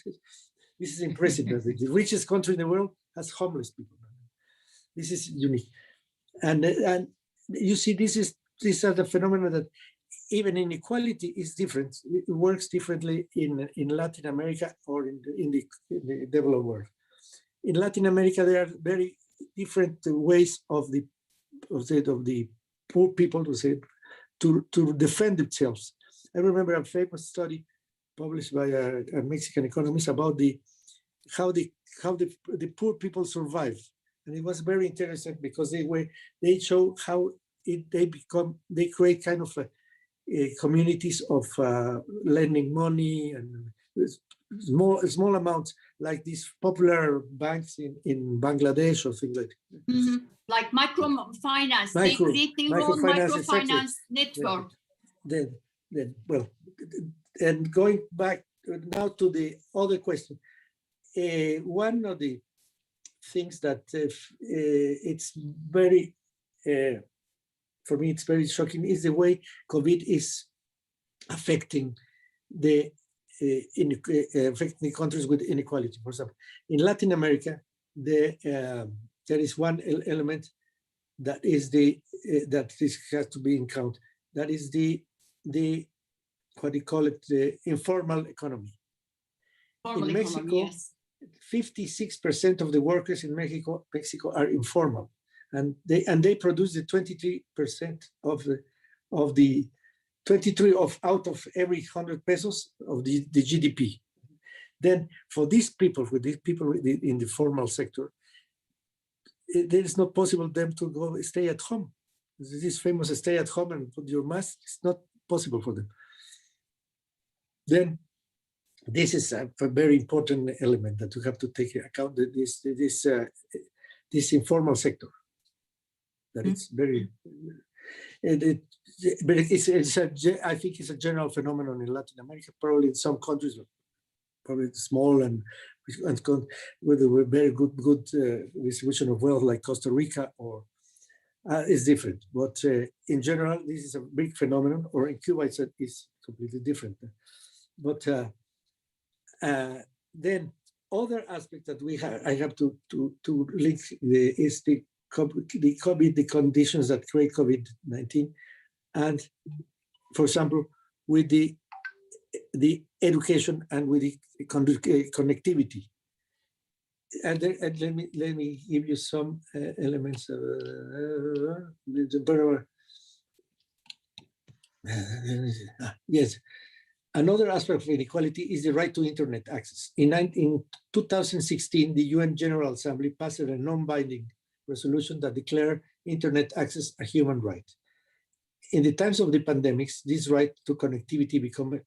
This is impressive. The richest country in the world has homeless people. This is unique, and you see, these are the phenomena that even inequality is different. It works differently in Latin America or in the developed world. In Latin America, there are very different ways of the poor people to defend themselves. I remember a famous study published by a Mexican economist about how the poor people survive, and it was very interesting because they show how they create kind of communities of lending money and small amounts, like these popular banks in Bangladesh or things like that. Mm-hmm. Like microfinance, they create their own microfinance network. Then, well, and going back now to the other question, one of the things that it's very, for me, it's very shocking is the way COVID is affecting affecting countries with inequality. For example, in Latin America, there is one element that is that this has to be in count. That is the what do you call it? The informal economy. In Mexico, 56% of the workers in Mexico are informal, and they produce the 23% of the 23 out of every 100 pesos of the GDP. Then for these people, in the formal sector, it is not possible them to go stay at home. This famous stay at home and put your mask, it's not possible for them. Then this is a very important element that we have to take into account, this informal sector. That it's very, but I think it's a general phenomenon in Latin America, probably in some countries, probably small and with a very good distribution of wealth like Costa Rica, or is different. But in general, this is a big phenomenon, or in Cuba it's completely different. But then other aspect that I have to link is the conditions that create COVID-19, and for example, with the education and with the connectivity. And let me give you some elements. Yes. Another aspect of inequality is the right to internet access. In 2016, the UN General Assembly passed a non-binding resolution that declared internet access a human right. In the times of the pandemics, this right to connectivity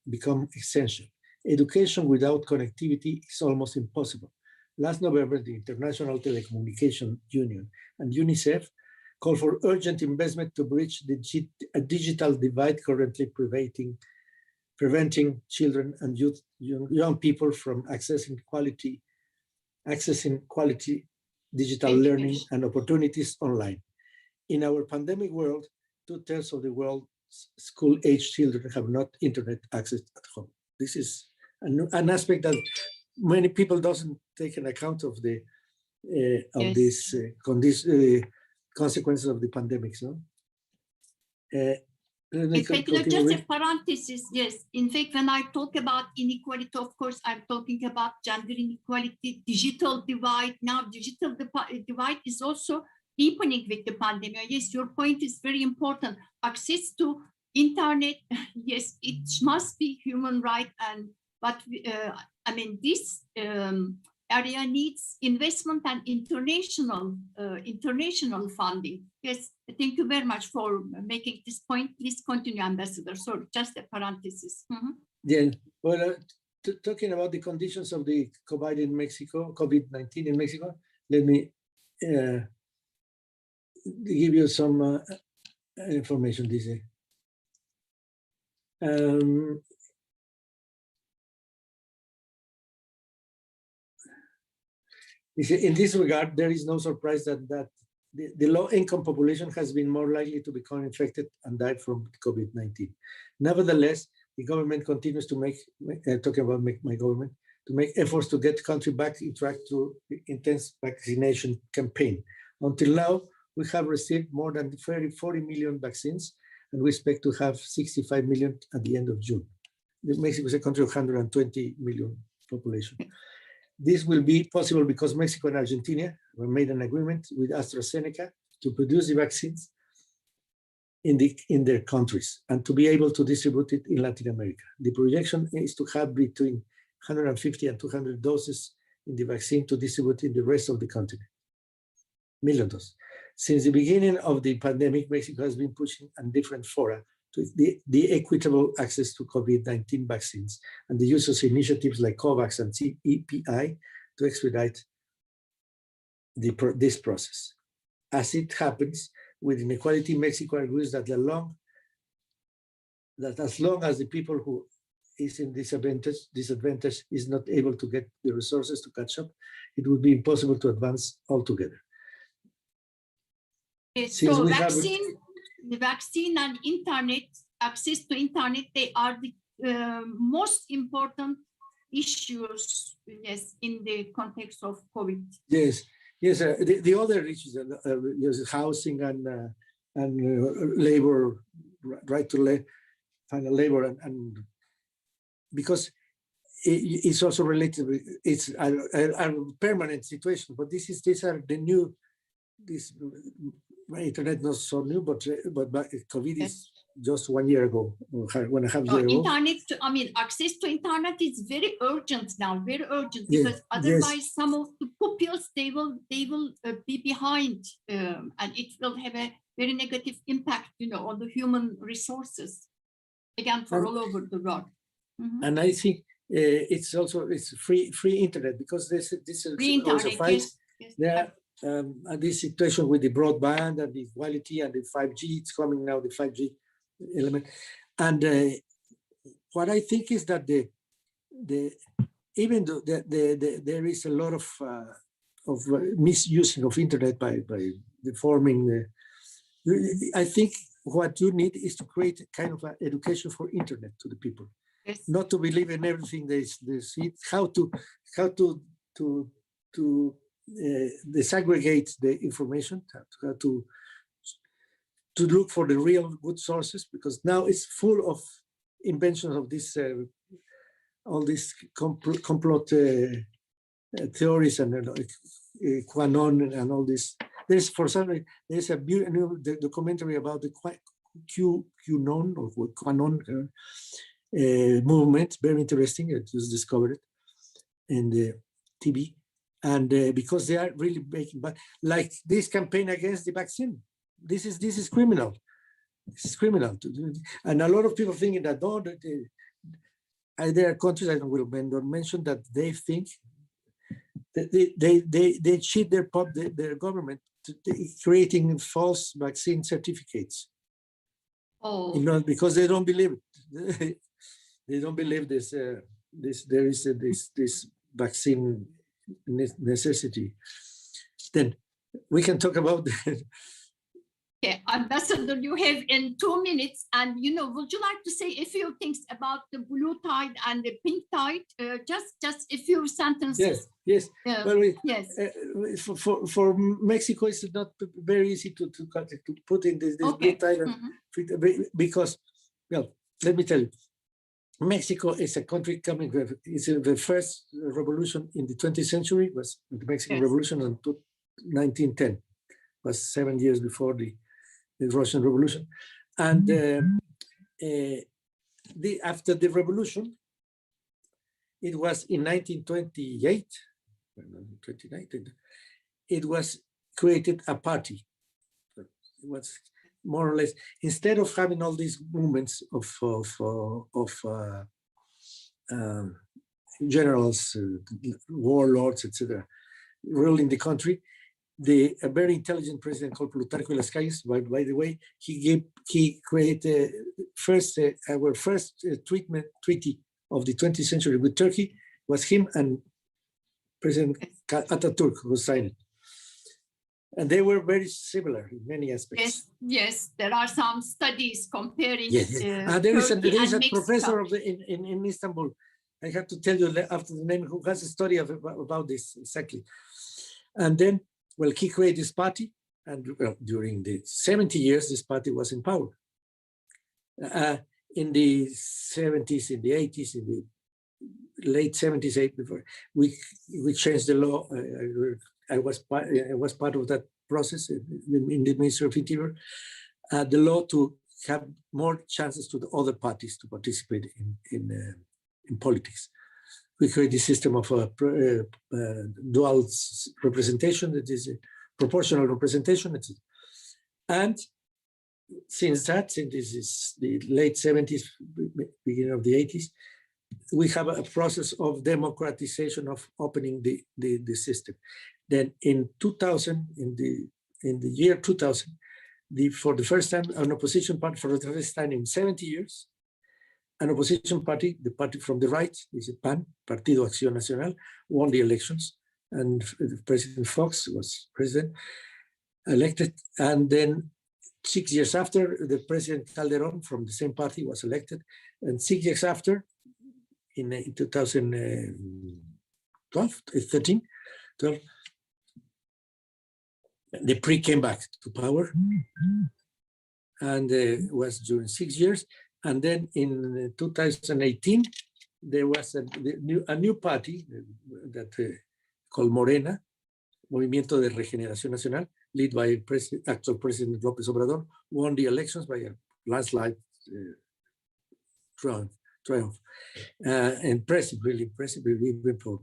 become essential. Education without connectivity is almost impossible. Last November, the International Telecommunication Union and UNICEF called for urgent investment to bridge the digital divide currently preventing children and young people from accessing quality digital learning and opportunities online. In our pandemic world, 2/3 of the world's school-age children have not internet access at home. This is an aspect that many people doesn't take an account of these consequences of the pandemics. No? In fact, just a parenthesis, yes. In fact, when I talk about inequality, of course, I'm talking about gender inequality, digital divide. Now, digital divide is also deepening with the pandemic. Yes, your point is very important. Access to internet, yes, it must be human right, but I mean, this area needs investment and international funding. Yes, thank you very much for making this point. Please continue, Ambassador. Sorry, just a parenthesis. Mm-hmm. Yeah, well, talking about the conditions of the COVID-19 in Mexico, let me give you some information this day. In this regard, there is no surprise that the low-income population has been more likely to become infected and die from COVID-19. Nevertheless, the government continues to talking about my government, to make efforts to get the country back on track through the intense vaccination campaign. Until now, we have received more than 40 million vaccines, and we expect to have 65 million at the end of June. Mexico is a country of 120 million population. This will be possible because Mexico and Argentina made an agreement with AstraZeneca to produce the vaccines in their countries and to be able to distribute it in Latin America. The projection is to have between 150 and 200 doses in the vaccine to distribute in the rest of the continent. Million doses. Since the beginning of the pandemic, Mexico has been pushing on different fora to the equitable access to COVID-19 vaccines and the use of initiatives like COVAX and CEPI to expedite this process. As it happens, with inequality, Mexico agrees that as long as the people who is in disadvantage is not able to get the resources to catch up, it would be impossible to advance altogether. So the vaccine and internet, access to internet, they are the most important issues, yes, in the context of COVID. Yes, yes. The other issues, housing and labor, right to find a labor, and because it's also related. It's a permanent situation, but these are the new. This internet not so new, but COVID is just 1 year ago, 1.5 years ago. Internet, I mean, access to internet is very urgent now, very urgent, because otherwise some of the pupils, they will be behind, and it will have a very negative impact, on the human resources, again, for all over the world. Mm-hmm. And I think it's free internet, because this free also fights. Yes. This situation with the broadband and the quality and the 5G, it's coming now, the 5G element. And what I think is that even though there is a lot of misusing of internet by deforming, I think what you need is to create kind of an education for internet to the people. Yes. Not to believe in everything they see, how to disaggregate the information, how to look for the real good sources, because now it's full of inventions of this all these complot theories and QAnon and all this. There's a new documentary about the QAnon or QAnon movement, very interesting. I just discovered it in the TV. And because they are really making, but like this campaign against the vaccine, this is criminal. It's criminal to do. And a lot of people thinking that there are countries, I will mention, that they think that they cheat their government creating false vaccine certificates. Oh, because they don't believe it. They don't believe this. There is this vaccine necessity. Then we can talk about okay, Ambassador, you have in 2 minutes, and would you like to say a few things about the blue tide and the pink tide? Just a few sentences. Yes. Well, yes. For Mexico, it's not very easy to put in this blue tide, because, well, let me tell you, Mexico is a country it's the first revolution in the 20th century, was the Mexican Revolution in 1910, was 7 years before the Russian Revolution. And after the revolution, it was in 1928, it was created a party. It was more or less, instead of having all these movements of generals, warlords, etc., ruling the country, a very intelligent president called Plutarco Las Calles, by the way, he created our first treaty of the 20th century with Turkey. Was him and President Ataturk who signed it. And they were very similar in many aspects. Yes, there are some studies comparing. Yes. There is a professor in Istanbul. I have to tell you after the name, who has a study about this exactly. And then, well, he created this party, and during the 70 years, this party was in power. In the 70s, in the 80s, in the late 70s, before we changed the law. I was part of that process in the Ministry of Interior. The law to have more chances to the other parties to participate in politics. We create a system of dual representation, that is a proportional representation, and since that, since this is the late 70s, beginning of the 80s, we have a process of democratization of opening the system. Then in 2000, in the year 2000, for the first time, an opposition party, for the first time in 70 years, an opposition party, the party from the right, is PAN, Partido Acción Nacional, won the elections, and President Fox was president, elected, and then 6 years after, the President Calderón from the same party was elected, and 6 years after, in 2012, the PRI came back to power, and was during 6 years. And then in 2018, there was a new party that called Morena, Movimiento de Regeneración Nacional, led by actual President López Obrador, won the elections by a landslide triumph. Impressive, really impressive, even for.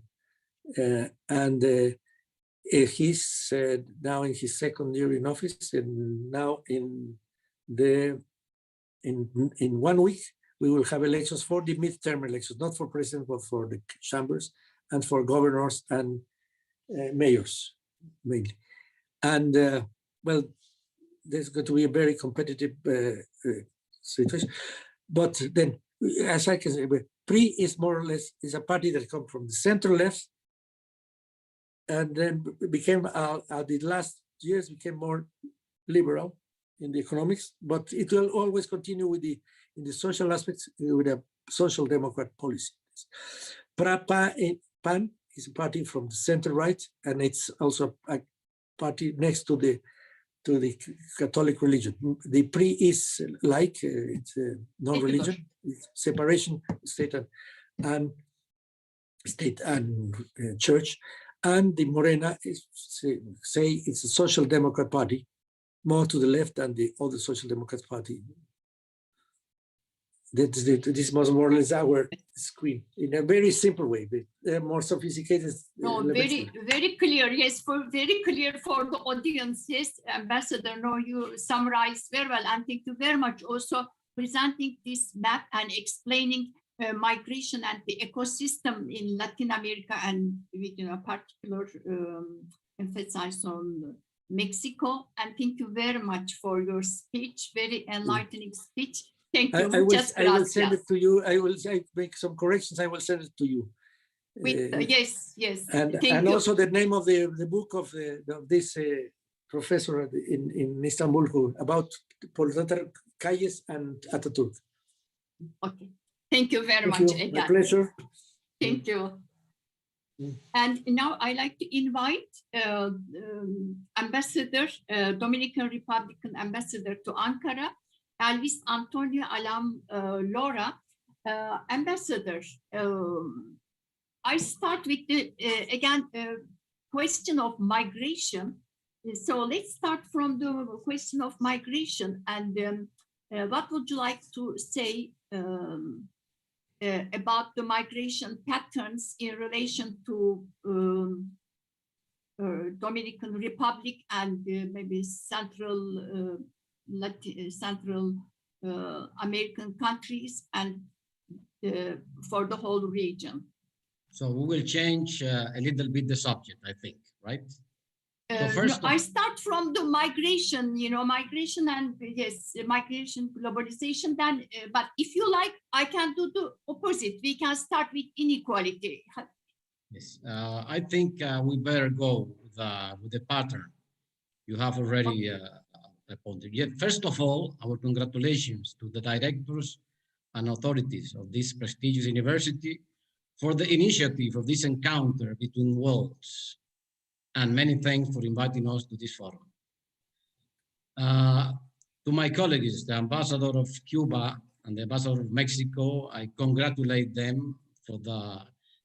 He's now in his second year in office, and now in 1 week we will have elections for the midterm elections, not for president, but for the chambers and for governors and mayors mainly. And well, there's going to be a very competitive situation. But then, as I can say, PRI is more or less is a party that comes from the center left, and then became the last years became more liberal in the economics, but it will always continue with in the social aspects with a social democrat policy. PAN is a party from the center right, and it's also a party next to the Catholic religion. The PRI is like it's a non-religion, it's separation state and church, and the Morena is say it's a social democrat party, more to the left than the other social democrat party. This was more or less our screen in a very simple way, but more sophisticated. No, very clear. Yes, very clear for the audience. Yes, Ambassador, no, you summarized very well, and thank you very much also presenting this map and explaining migration and the ecosystem in Latin America, and with a particular emphasis on Mexico. And thank you very much for your speech, very enlightening speech. Thank you. I will send it to you. I will make some corrections. I will send it to you. Yes. And also the name of the book of this professor in Istanbul about Proletar Calles and Ataturk. Okay. Thank you very much again. My pleasure. Thank you. And now I like to invite Ambassador, Dominican Republican Ambassador to Ankara, Elvis Antonio Alam Lora. Ambassador, I start with the question of migration. So let's start from the question of migration, and what would you like to say about the migration patterns in relation to Dominican Republic and maybe Central American countries, and for the whole region? So we will change a little bit the subject, I think, right? So first, I start from the migration, migration and migration, globalization. Then, but if you like, I can do the opposite. We can start with inequality. Yes, I think we better go with the pattern you have already appointed. Yet, first of all, our congratulations to the directors and authorities of this prestigious university for the initiative of this encounter between worlds. And many thanks for inviting us to this forum. To my colleagues, the ambassador of Cuba and the ambassador of Mexico, I congratulate them for the,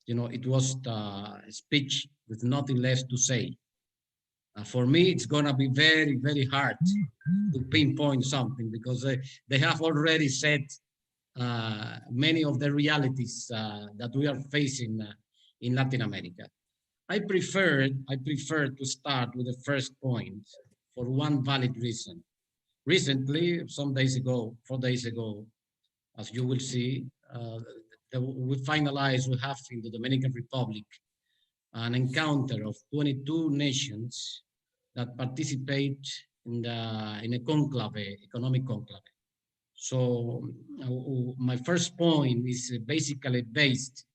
it was a speech with nothing less to say. For me, it's going to be very, very hard to pinpoint something because they have already said many of the realities that we are facing in Latin America. I prefer to start with the first point for one valid reason. Recently, 4 days ago, as you will see, we have in the Dominican Republic an encounter of 22 nations that participate in a conclave, economic conclave. So my first point is basically based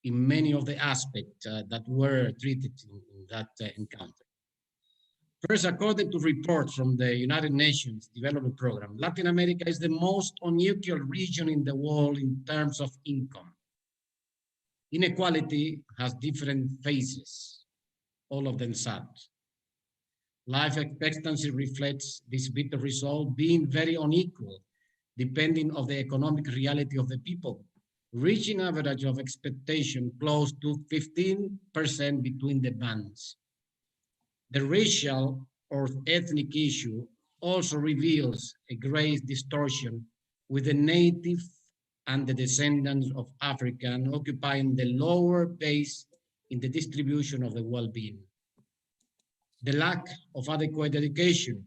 in many of the aspects that were treated in that encounter. First, according to reports from the United Nations Development Program, Latin America is the most unequal region in the world in terms of income. Inequality has different phases, all of them sad. Life expectancy reflects this bitter result, being very unequal, depending on the economic reality of the people, reaching average of expectation close to 15% between the bands. The racial or ethnic issue also reveals a great distortion with the native and the descendants of African occupying the lower base in the distribution of the well-being. The lack of adequate education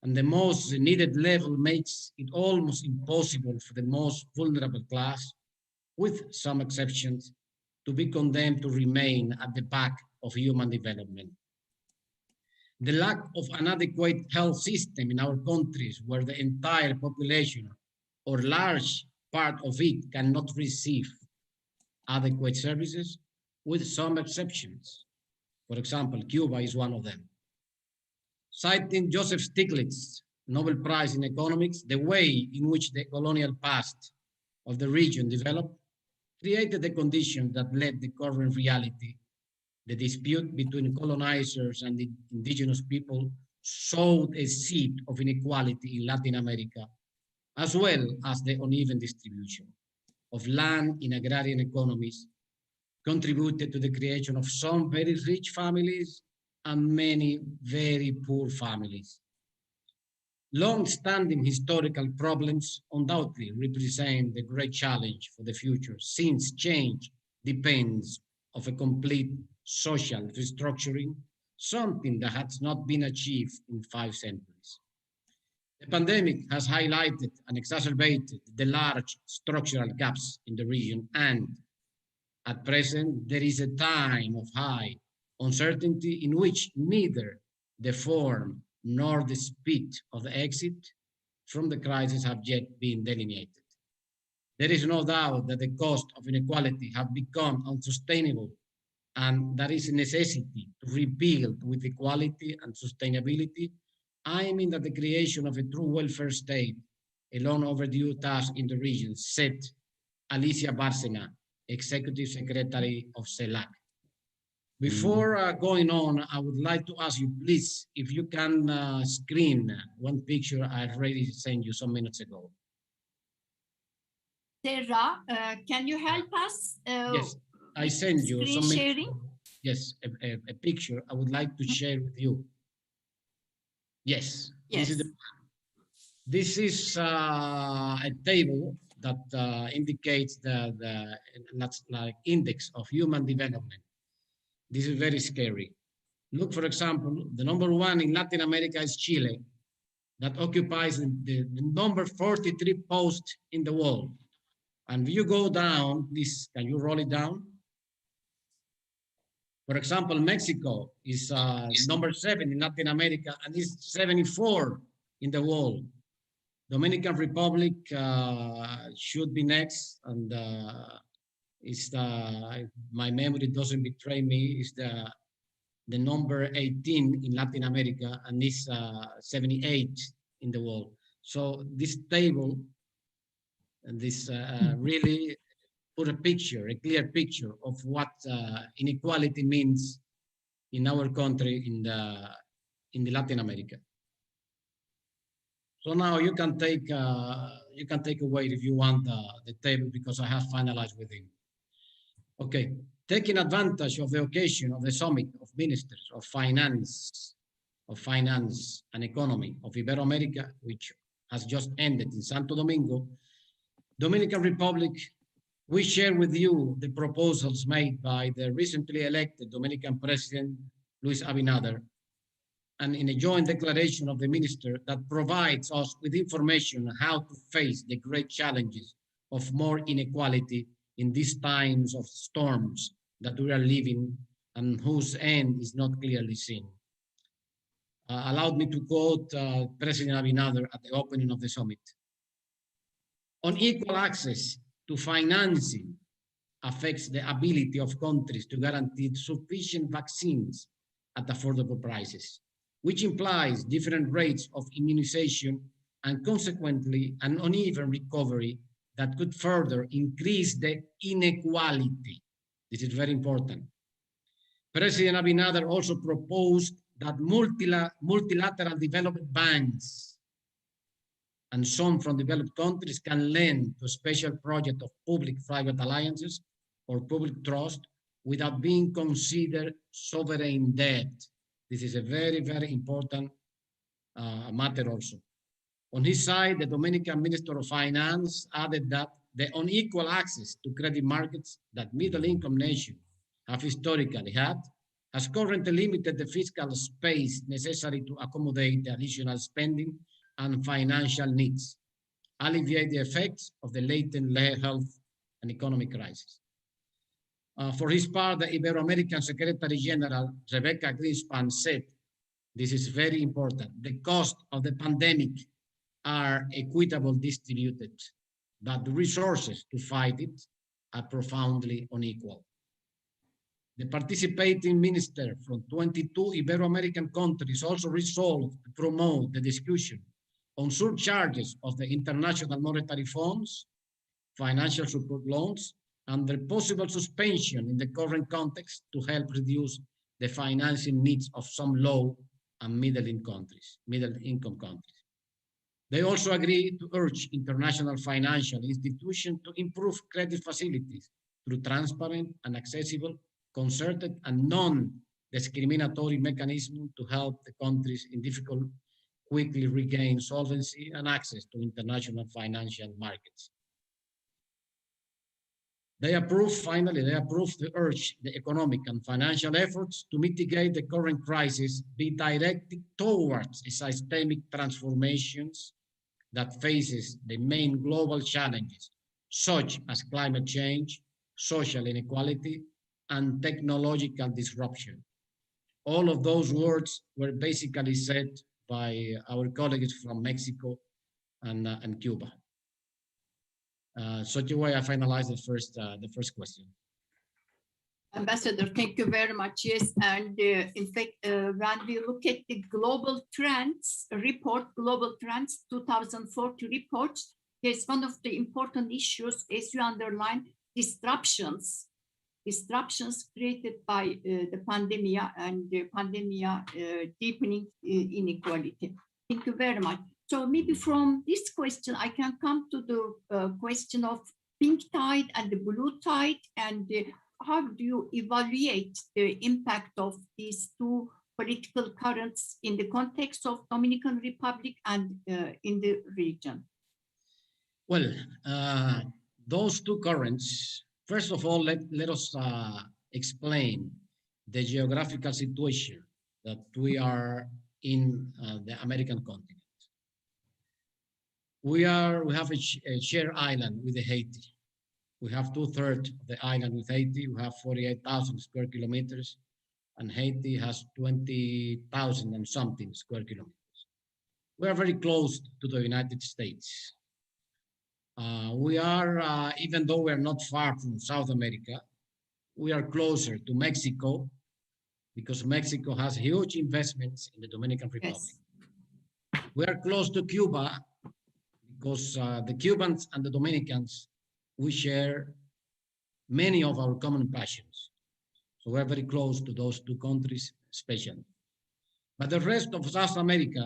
and the most needed level makes it almost impossible for the most vulnerable class, with some exceptions, to be condemned to remain at the back of human development. The lack of an adequate health system in our countries where the entire population or large part of it cannot receive adequate services, with some exceptions. For example, Cuba is one of them. Citing Joseph Stiglitz, Nobel Prize in Economics, the way in which the colonial past of the region developed created the conditions that led the current reality. The dispute between colonizers and the indigenous people sowed a seed of inequality in Latin America, as well as the uneven distribution of land in agrarian economies contributed to the creation of some very rich families and many very poor families. Long-standing historical problems undoubtedly represent the great challenge for the future, since change depends on a complete social restructuring, something that has not been achieved in 5 centuries. The pandemic has highlighted and exacerbated the large structural gaps in the region, and at present, there is a time of high uncertainty in which neither the form nor the speed of the exit from the crisis have yet been delineated. There is no doubt that the cost of inequality have become unsustainable, and there is a necessity to rebuild with equality and sustainability, aiming at the creation of a true welfare state, a long overdue task in the region, said Alicia Bárcena, Executive Secretary of CELAC. Before going on, I would like to ask you, please, if you can screen one picture I already sent you some minutes ago. Sarah, can you help us? Yes, I sent you screen some sharing? minutes ago. Yes, a picture I would like to share with you. Yes, Yes. This is a table that indicates the index of human development. This is very scary. Look, for example, the number 1 in Latin America is Chile, that occupies the number 43 post in the world. And if you go down, please, can you roll it down? For example, Mexico is number 7 in Latin America and is 74 in the world. Dominican Republic should be next, and is my memory doesn't betray me, is the number 18 in Latin America and is 78 in the world. So this table and this really put a clear picture of what inequality means in our country in the Latin America. So now you can take away if you want the table because I have finalized with him. Okay, taking advantage of the occasion of the summit of ministers of finance and economy of Iberoamerica, which has just ended in Santo Domingo, Dominican Republic, we share with you the proposals made by the recently elected Dominican President Luis Abinader, and in a joint declaration of the minister that provides us with information on how to face the great challenges of more inequality in these times of storms that we are living and whose end is not clearly seen. Allowed me to quote President Abinader at the opening of the summit. Unequal access to financing affects the ability of countries to guarantee sufficient vaccines at affordable prices, which implies different rates of immunization and consequently an uneven recovery that could further increase the inequality. This is very important. President Abinader also proposed that multilateral development banks and some from developed countries can lend to a special project of public-private alliances or public trust without being considered sovereign debt. This is a very, very important matter also. On his side, the Dominican Minister of Finance added that the unequal access to credit markets that middle-income nations have historically had has currently limited the fiscal space necessary to accommodate the additional spending and financial needs, alleviate the effects of the latent health and economic crisis. For his part, the Ibero-American Secretary General, Rebecca Greenspan, said, this is very important, the cost of the pandemic are equitably distributed, but the resources to fight it are profoundly unequal. The participating minister from 22 Ibero-American countries also resolved to promote the discussion on surcharges of the International Monetary Funds, financial support loans, and the possible suspension in the current context to help reduce the financing needs of some low and middle-income countries. They also agreed to urge international financial institutions to improve credit facilities through transparent and accessible, concerted and non-discriminatory mechanisms to help the countries in difficult quickly regain solvency and access to international financial markets. Finally, they approved to urge the economic and financial efforts to mitigate the current crisis be directed towards systemic transformations that faces the main global challenges, such as climate change, social inequality, and technological disruption. All of those words were basically said by our colleagues from Mexico and Cuba. Such a way I finalize the first question. Ambassador, thank you very much. Yes, and in fact, when we look at the global trends report, Global Trends 2040 report, there's one of the important issues, as you underline, disruptions created by the pandemic and the pandemic deepening inequality. Thank you very much. So maybe from this question, I can come to the question of pink tide and the blue tide, and how do you evaluate the impact of these two political currents in the context of Dominican Republic and in the region? Well, those two currents, first of all, let us explain the geographical situation that we are in the American continent. We have a shared island with Haiti. We have 2/3 of the island with Haiti. We have 48,000 square kilometers, and Haiti has 20,000 and something square kilometers. We are very close to the United States. We are, even though we are not far from South America, we are closer to Mexico because Mexico has huge investments in the Dominican Republic. Yes. We are close to Cuba because the Cubans and the Dominicans, we share many of our common passions. So we're very close to those two countries, especially. But the rest of South America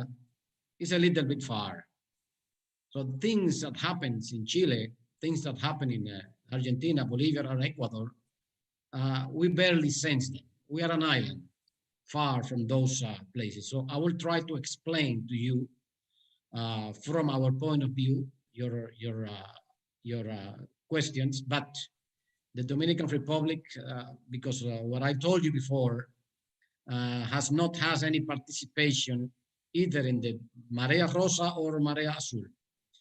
is a little bit far. So things that happens in Chile, things that happen in Argentina, Bolivia, or Ecuador, we barely sense them. We are an island far from those places. So I will try to explain to you from our point of view your questions. But the Dominican Republic, because what I told you before, has not had any participation either in the Marea Rosa or Marea Azul.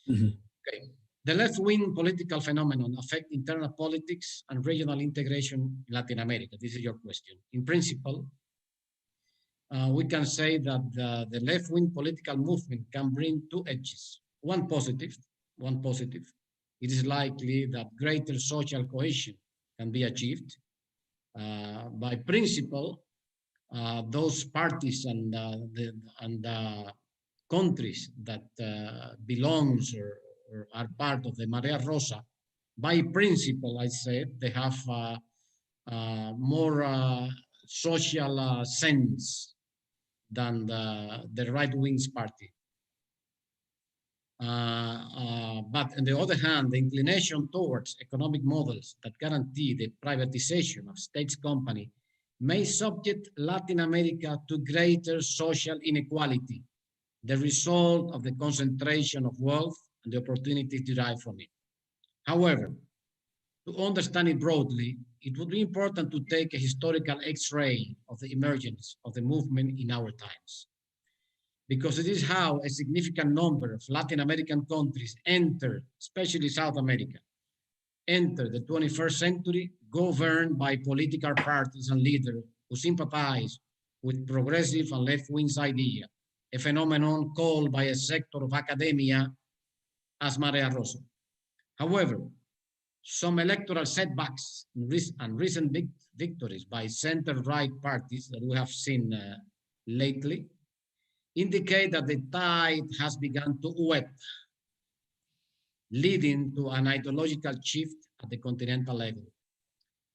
Okay. The left-wing political phenomenon affect internal politics and regional integration in Latin America. This is your question. In principle, we can say that the left-wing political movement can bring two edges. One positive. It is likely that greater social cohesion can be achieved. By principle, those parties and the countries that belongs or are part of the Marea Rosa, by principle, I said, they have more social sense than the right-wing party. But on the other hand, the inclination towards economic models that guarantee the privatization of states' company may subject Latin America to greater social inequality, the result of the concentration of wealth and the opportunities derived from it. However, to understand it broadly, it would be important to take a historical X-ray of the emergence of the movement in our times, because it is how a significant number of Latin American countries entered, especially South America, entered the 21st century governed by political parties and leaders who sympathize with progressive and left-wing ideas, a phenomenon called by a sector of academia as Marea Rosa. However, some electoral setbacks and recent victories by center-right parties that we have seen lately indicate that the tide has begun to wet, leading to an ideological shift at the continental level.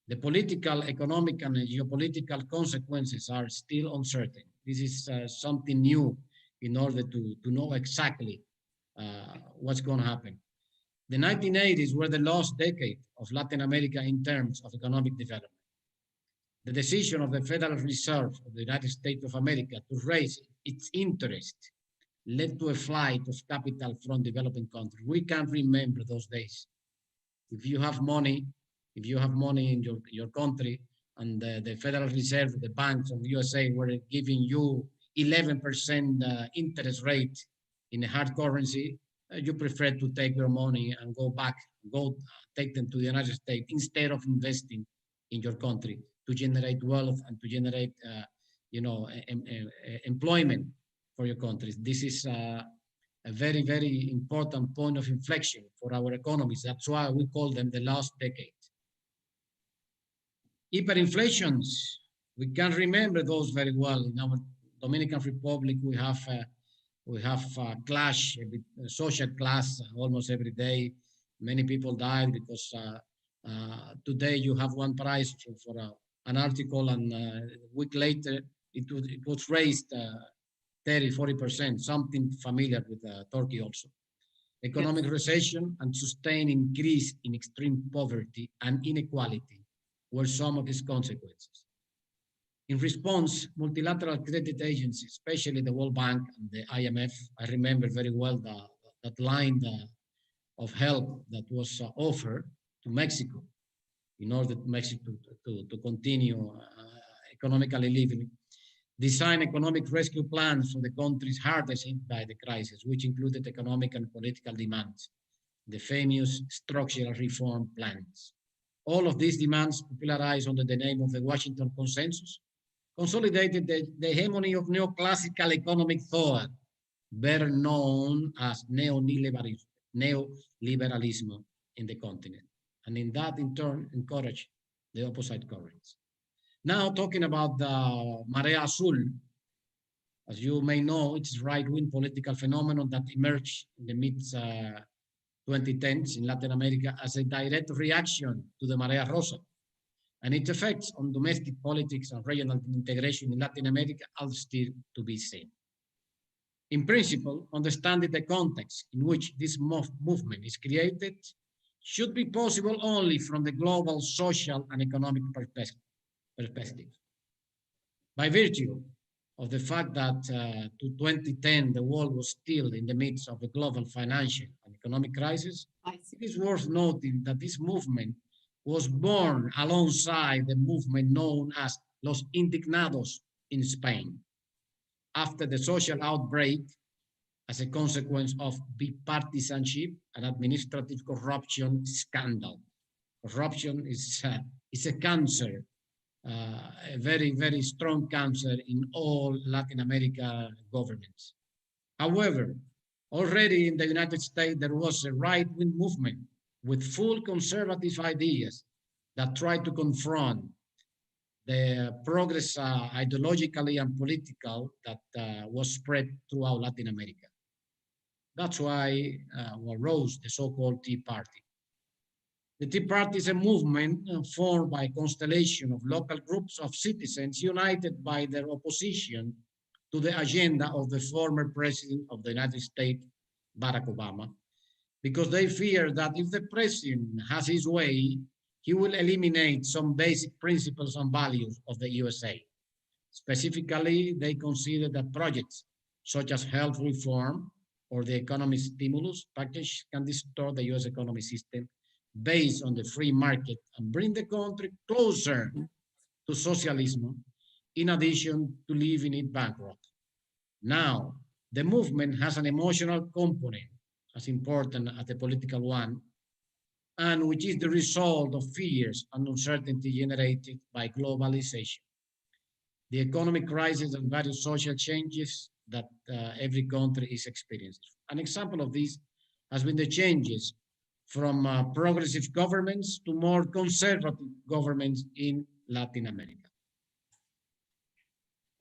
The political, economic, and geopolitical consequences are still uncertain. This is something new in order to know exactly what's going to happen. The 1980s were the last decade of Latin America in terms of economic development. The decision of the Federal Reserve of the United States of America to raise its interest led to a flight of capital from developing countries. We can remember those days. If you have money in your country and the Federal Reserve, the banks of the USA were giving you 11% interest rate in a hard currency, you prefer to take your money and go take them to the United States instead of investing in your country to generate wealth and to generate, employment for your countries. This is a very, very important point of inflection for our economies. That's why we call them the last decade. Hyperinflations, we can remember those very well. In our Dominican Republic, we have clash, a social class almost every day. Many people died because today you have one price for an article, and a week later it was raised 30-40%, something familiar with Turkey also. Economic recession and sustained increase in extreme poverty and inequality were some of its consequences. In response, multilateral credit agencies, especially the World Bank and the IMF, I remember very well that line of help that was offered to Mexico in order to Mexico to continue economically living, designed economic rescue plans for the countries hardest hit by the crisis, which included economic and political demands, the famous structural reform plans. All of these demands, popularized under the name of the Washington Consensus, consolidated the hegemony of neoclassical economic thought, better known as neoliberalism in the continent. And in that, in turn, encouraged the opposite currents. Now, talking about the Marea Azul, as you may know, it's a right-wing political phenomenon that emerged in the mid-2010s in Latin America as a direct reaction to the Marea Rosa, and its effects on domestic politics and regional integration in Latin America are still to be seen. In principle, understanding the context in which this movement is created should be possible only from the global social and economic perspective. By virtue of the fact that to 2010, the world was still in the midst of a global financial and economic crisis, it is worth noting that this movement was born alongside the movement known as Los Indignados in Spain, after the social outbreak as a consequence of bipartisanship and administrative corruption scandal. Corruption is a cancer, a very, very strong cancer in all Latin America governments. However, already in the United States, there was a right-wing movement with full conservative ideas that tried to confront the progress ideologically and political that was spread throughout Latin America. That's why arose the so-called Tea Party. The Tea Party is a movement formed by a constellation of local groups of citizens united by their opposition to the agenda of the former president of the United States, Barack Obama, because they fear that if the president has his way, he will eliminate some basic principles and values of the USA. Specifically, they consider that projects such as health reform or the economic stimulus package can distort the US economic system based on the free market and bring the country closer to socialism, in addition to leaving it bankrupt. Now, the movement has an emotional component as important as the political one, and which is the result of fears and uncertainty generated by globalization, the economic crisis and various social changes that every country is experiencing. An example of this has been the changes from progressive governments to more conservative governments in Latin America.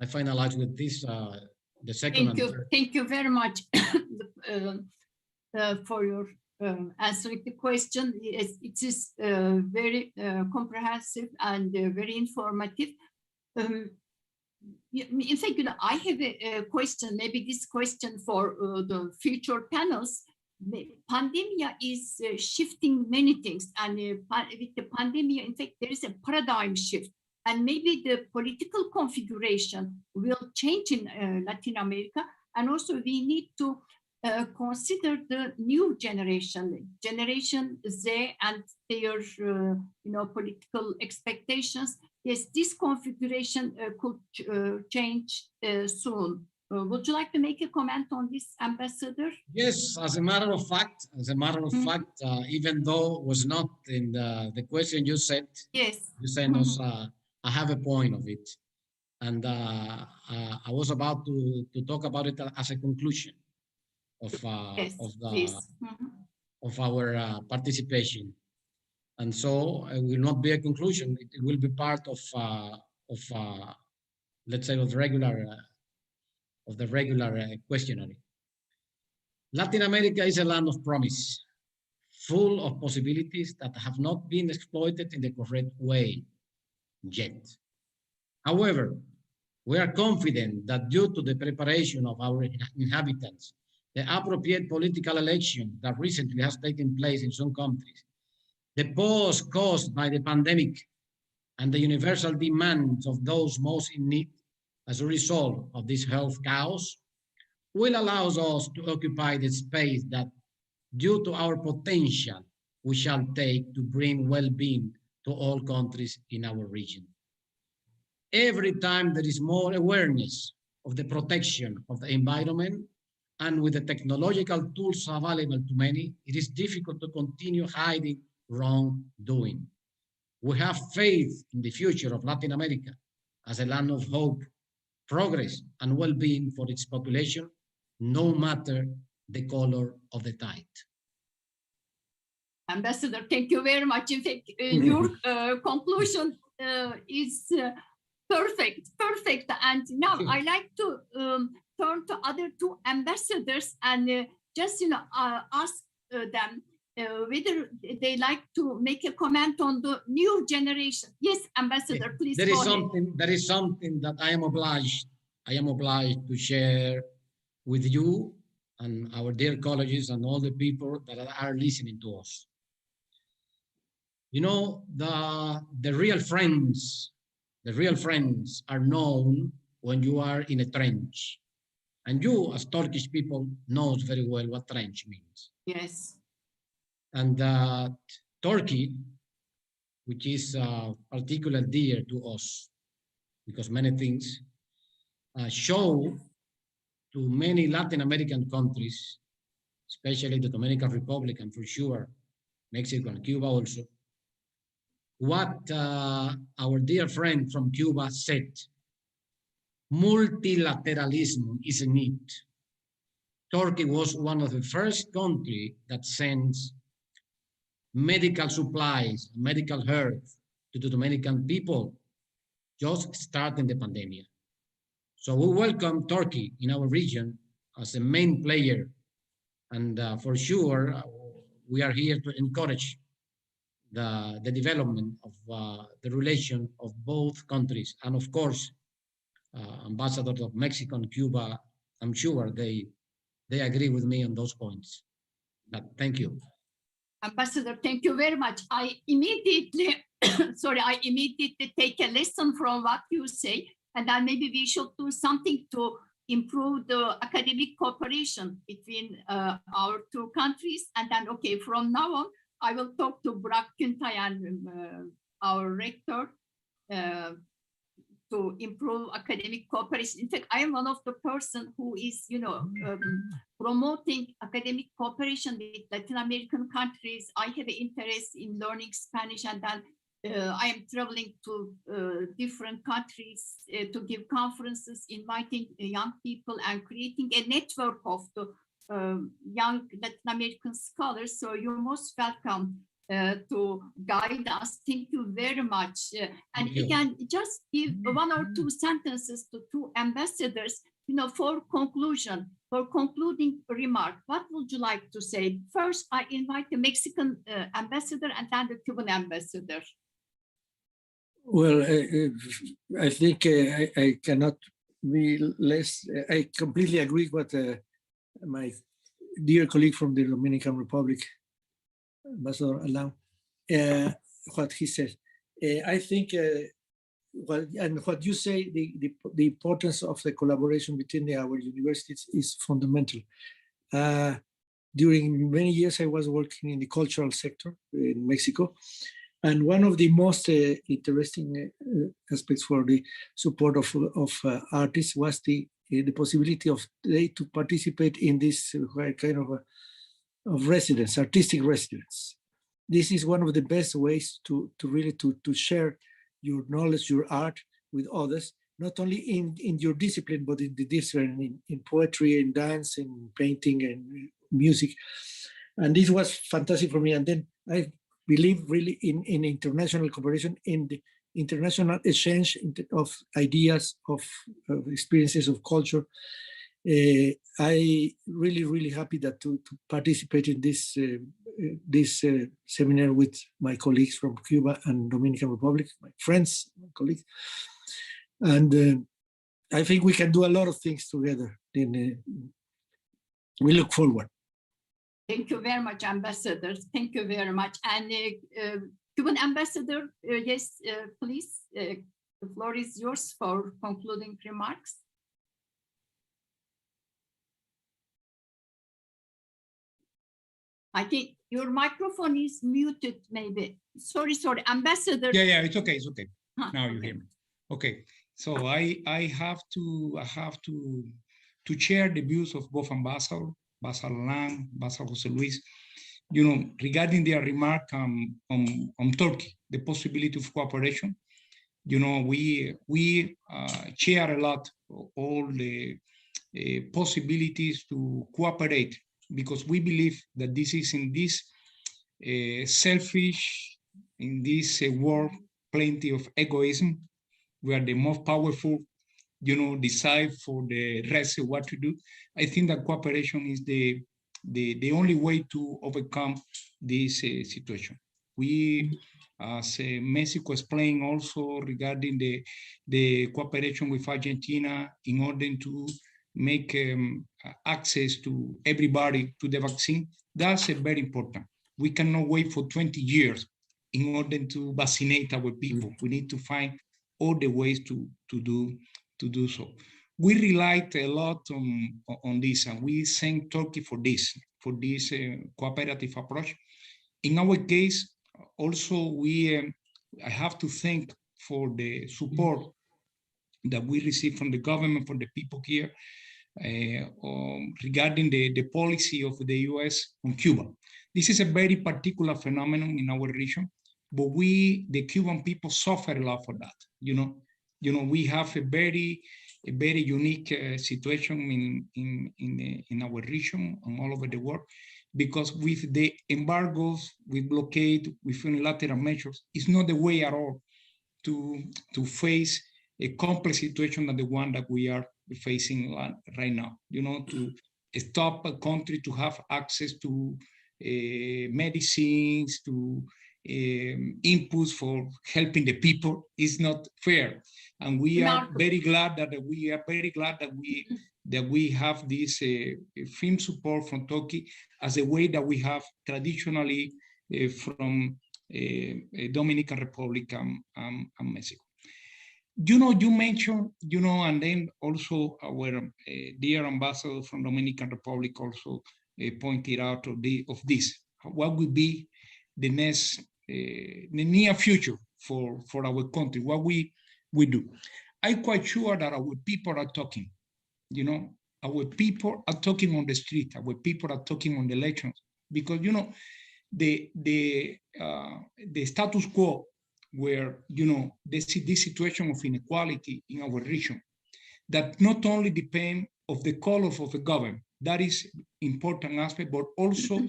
I finalize with this, the second and third. Thank you very much for your answering the question. It is very comprehensive and very informative. In fact, I have a question, maybe this question for the future panels. Pandemia is shifting many things, and with the pandemia, in fact, there is a paradigm shift, and maybe the political configuration will change in Latin America, and also we need to consider the new generation, Generation Z, and their political expectations. Yes, this configuration could change soon. Would you like to make a comment on this, Ambassador? Yes, as a matter of fact, even though it was not in the question you said, yes, you said I have a point of it, and I was about to talk about it as a conclusion of yes, of our participation, and so it will not be a conclusion; it will be part of let's say of the regular questionnaire. Latin America is a land of promise, full of possibilities that have not been exploited in the correct way yet. However, we are confident that due to the preparation of our inhabitants, the appropriate political election that recently has taken place in some countries, the pause caused by the pandemic, and the universal demands of those most in need as a result of this health chaos, will allow us to occupy the space that, due to our potential, we shall take to bring well-being to all countries in our region. Every time there is more awareness of the protection of the environment, and with the technological tools available to many, it is difficult to continue hiding wrongdoing. We have faith in the future of Latin America as a land of hope, progress, and well-being for its population, no matter the color of the tide. Ambassador, thank you very much. In fact, your conclusion is perfect. And now I like to turn to other two ambassadors and just ask them whether they like to make a comment on the new generation. Yes, Ambassador, please. There is something that I am obliged to share with you and our dear colleagues and all the people that are listening to us. You know, the real friends are known when you are in a trench. And you, as Turkish people, knows very well what trench means. Yes. And Turkey, which is particularly dear to us, because many things show to many Latin American countries, especially the Dominican Republic, and for sure Mexico and Cuba also, what our dear friend from Cuba said. Multilateralism is in it. Turkey was one of the first countries that sends medical supplies, medical health to the Dominican people just starting the pandemic. So we welcome Turkey in our region as a main player. And for sure, we are here to encourage the development of the relation of both countries. And of course, ambassadors of Mexico and Cuba, I'm sure they agree with me on those points. But thank you. Ambassador, thank you very much. I immediately take a lesson from what you say, and then maybe we should do something to improve the academic cooperation between our two countries. And then, okay, from now on, I will talk to Burak Güntayan, our rector, to improve academic cooperation. In fact, I am one of the person who is, promoting academic cooperation with Latin American countries. I have an interest in learning Spanish, and then I am traveling to different countries to give conferences, inviting young people and creating a network of the young Latin American scholars. So you're most welcome to guide us. Thank you very much. And again, just give one or two sentences to two ambassadors, for concluding remark. What would you like to say? First, I invite the Mexican ambassador and then the Cuban ambassador. Well, I think I cannot be less. I completely agree with my dear colleague from the Dominican Republic, Ambassador Alam, what he said. I think what you say, the importance of the collaboration between our universities is fundamental. During many years, I was working in the cultural sector in Mexico. And one of the most interesting aspects for the support of artists was the possibility of they to participate in this kind of residence, artistic residence. This is one of the best ways to really share your knowledge, your art with others, not only in your discipline, but in the discipline, in poetry, in dance, in painting, and music. And this was fantastic for me. And then I believe really in international cooperation, in the international exchange of ideas, of experiences, of culture. I really happy that to participate in this seminar with my colleagues from Cuba and Dominican Republic, my friends, my colleagues. And I think we can do a lot of things together. We look forward. Thank you very much, Ambassador. Thank you very much. And Cuban Ambassador, yes, please, the floor is yours for concluding remarks. I think your microphone is muted, maybe. Sorry, Ambassador. Yeah, it's okay, Huh, now you hear me. Okay, so I have to share the views of both Ambassador Lang, Ambassador Jose Luis, regarding their remark on Turkey, the possibility of cooperation. We share a lot all the possibilities to cooperate, because we believe that this is in this selfish, in this world, plenty of egoism. We are the most powerful, decide for the rest of what to do. I think that cooperation is the only way to overcome this situation. We, as Mexico explained also regarding the cooperation with Argentina in order to make access to everybody to the vaccine. That's very important. We cannot wait for 20 years in order to vaccinate our people. We need to find all the ways to do so. We relied a lot on this, and we thank Turkey for this cooperative approach. In our case, also I have to thank for the support that we receive from the government, from the people here, regarding the policy of the US on Cuba. This is a very particular phenomenon in our region, but the Cuban people suffer a lot for that. We have a very unique situation in our region and all over the world, because with the embargoes, with blockade, with unilateral measures, it's not the way at all to face a complex situation than the one that we are facing right now. To stop a country to have access to medicines, to inputs for helping the people is not fair. And we are very glad that we have this firm support from Turkey, as a way that we have traditionally from Dominican Republic and Mexico. You mentioned, and then also our dear ambassador from Dominican Republic also pointed out of this. What will be the near future for our country? What we do? I'm quite sure that our people are talking. Our people are talking on the street. Our people are talking on the elections, because the status quo, where this situation of inequality in our region, that not only depend of the color of the government, that is important aspect, but also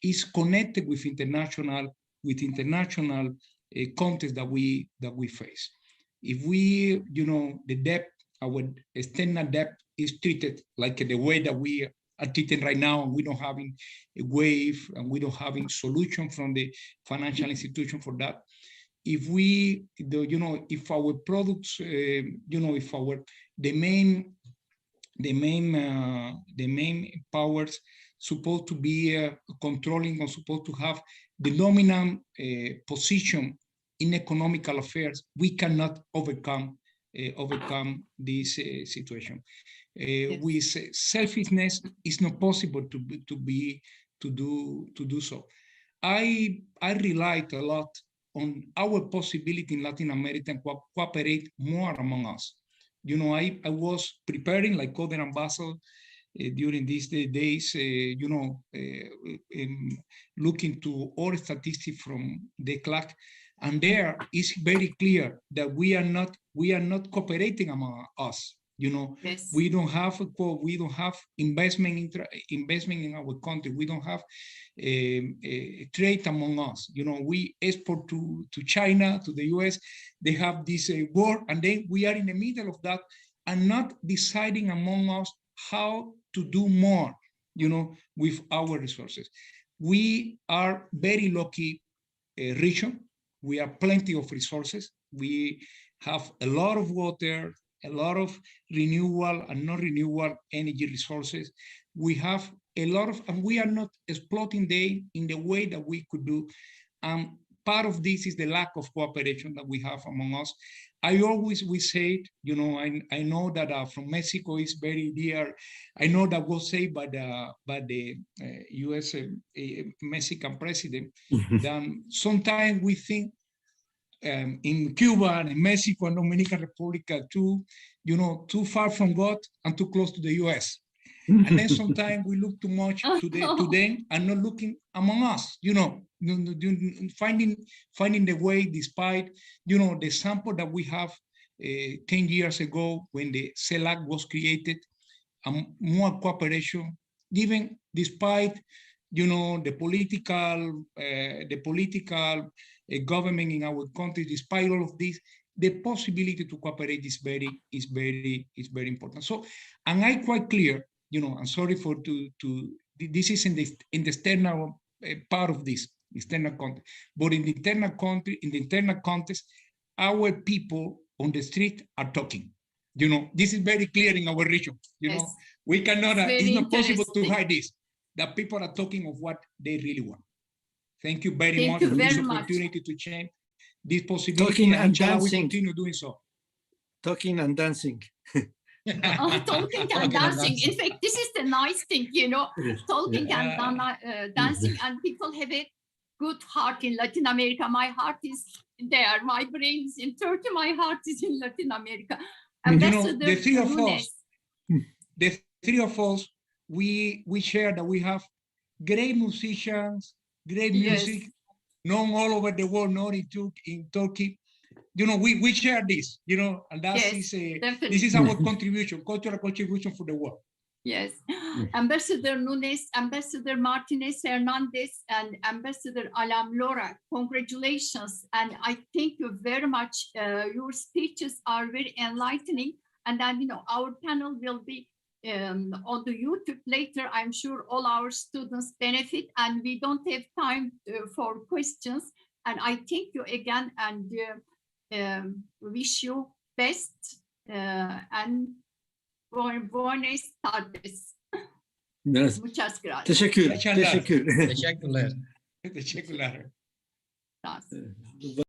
is connected with international context that we face. If we, the debt, our external debt is treated like the way that we are treated right now, and we don't have a wave, and we don't have a solution from the financial institution for that. If if our products, if the main powers supposed to be controlling, or supposed to have the dominant position in economical affairs, we cannot overcome this situation. Yes. With selfishness, it's not possible to do so. I relied a lot on our possibility in Latin America to cooperate more among us. I was preparing, like other ambassador, during these days, looking to all statistics from the CLAC, and there is very clear that we are not cooperating among us. Yes. We don't have investment in our country. We don't have trade among us. We export to China, to the US. They have this war, and then we are in the middle of that, and not deciding among us how to do more, with our resources. We are very lucky region. We have plenty of resources. We have a lot of water, a lot of renewable and non-renewable energy resources. We have a lot of, and we are not exploiting them in the way that we could do. Part of this is the lack of cooperation that we have among us. We say, I know that from Mexico is very dear. I know that was said by the US Mexican president. Then sometimes we think in Cuba and in Mexico and Dominican Republic too far from God and too close to the US. And then sometimes we look too much to them and not looking among us, finding the way, despite, the sample that we have 10 years ago when the CELAC was created, more cooperation, even despite, the political government in our country, despite all of this, the possibility to cooperate is very important. So, and I'm quite clear, I'm sorry this is in the external part of this external context, but in the internal context, our people on the street are talking. This is very clear in our region. Yes. We cannot, It's it's very not possible to interesting. hide this, that people are talking of what they really want. Thank you very Thank much you for this very much. opportunity to change this possibility. Talking and inshallah, we dancing. continue doing so. Talking and dancing. Talking and dancing. In fact, this is the nice thing, Yes. talking and dancing, Mm-hmm. and people have a good heart in Latin America. My heart is there. My brain is in Turkey. My heart is in Latin America. Ambassador the three of Nunes. us, we share that we have great musicians, great Yes. music, known all over the world, not in Turkey. We share this, and that Yes, is definitely. this is our contribution, cultural contribution for the world. Yes. Ambassador Nunes, Ambassador Martinez Hernandez, and Ambassador Alam Lora, congratulations. And I thank you very much. Your speeches are very enlightening. And then, our panel will be on the YouTube later. I'm sure all our students benefit, and we don't have time for questions. And I thank you again, and wish you best and buenas tardes. Yes. Muchas gracias. Teşekkür. Teşekkürler. Teşekkür. Teşekkürler. Teşekkürler. Gracias.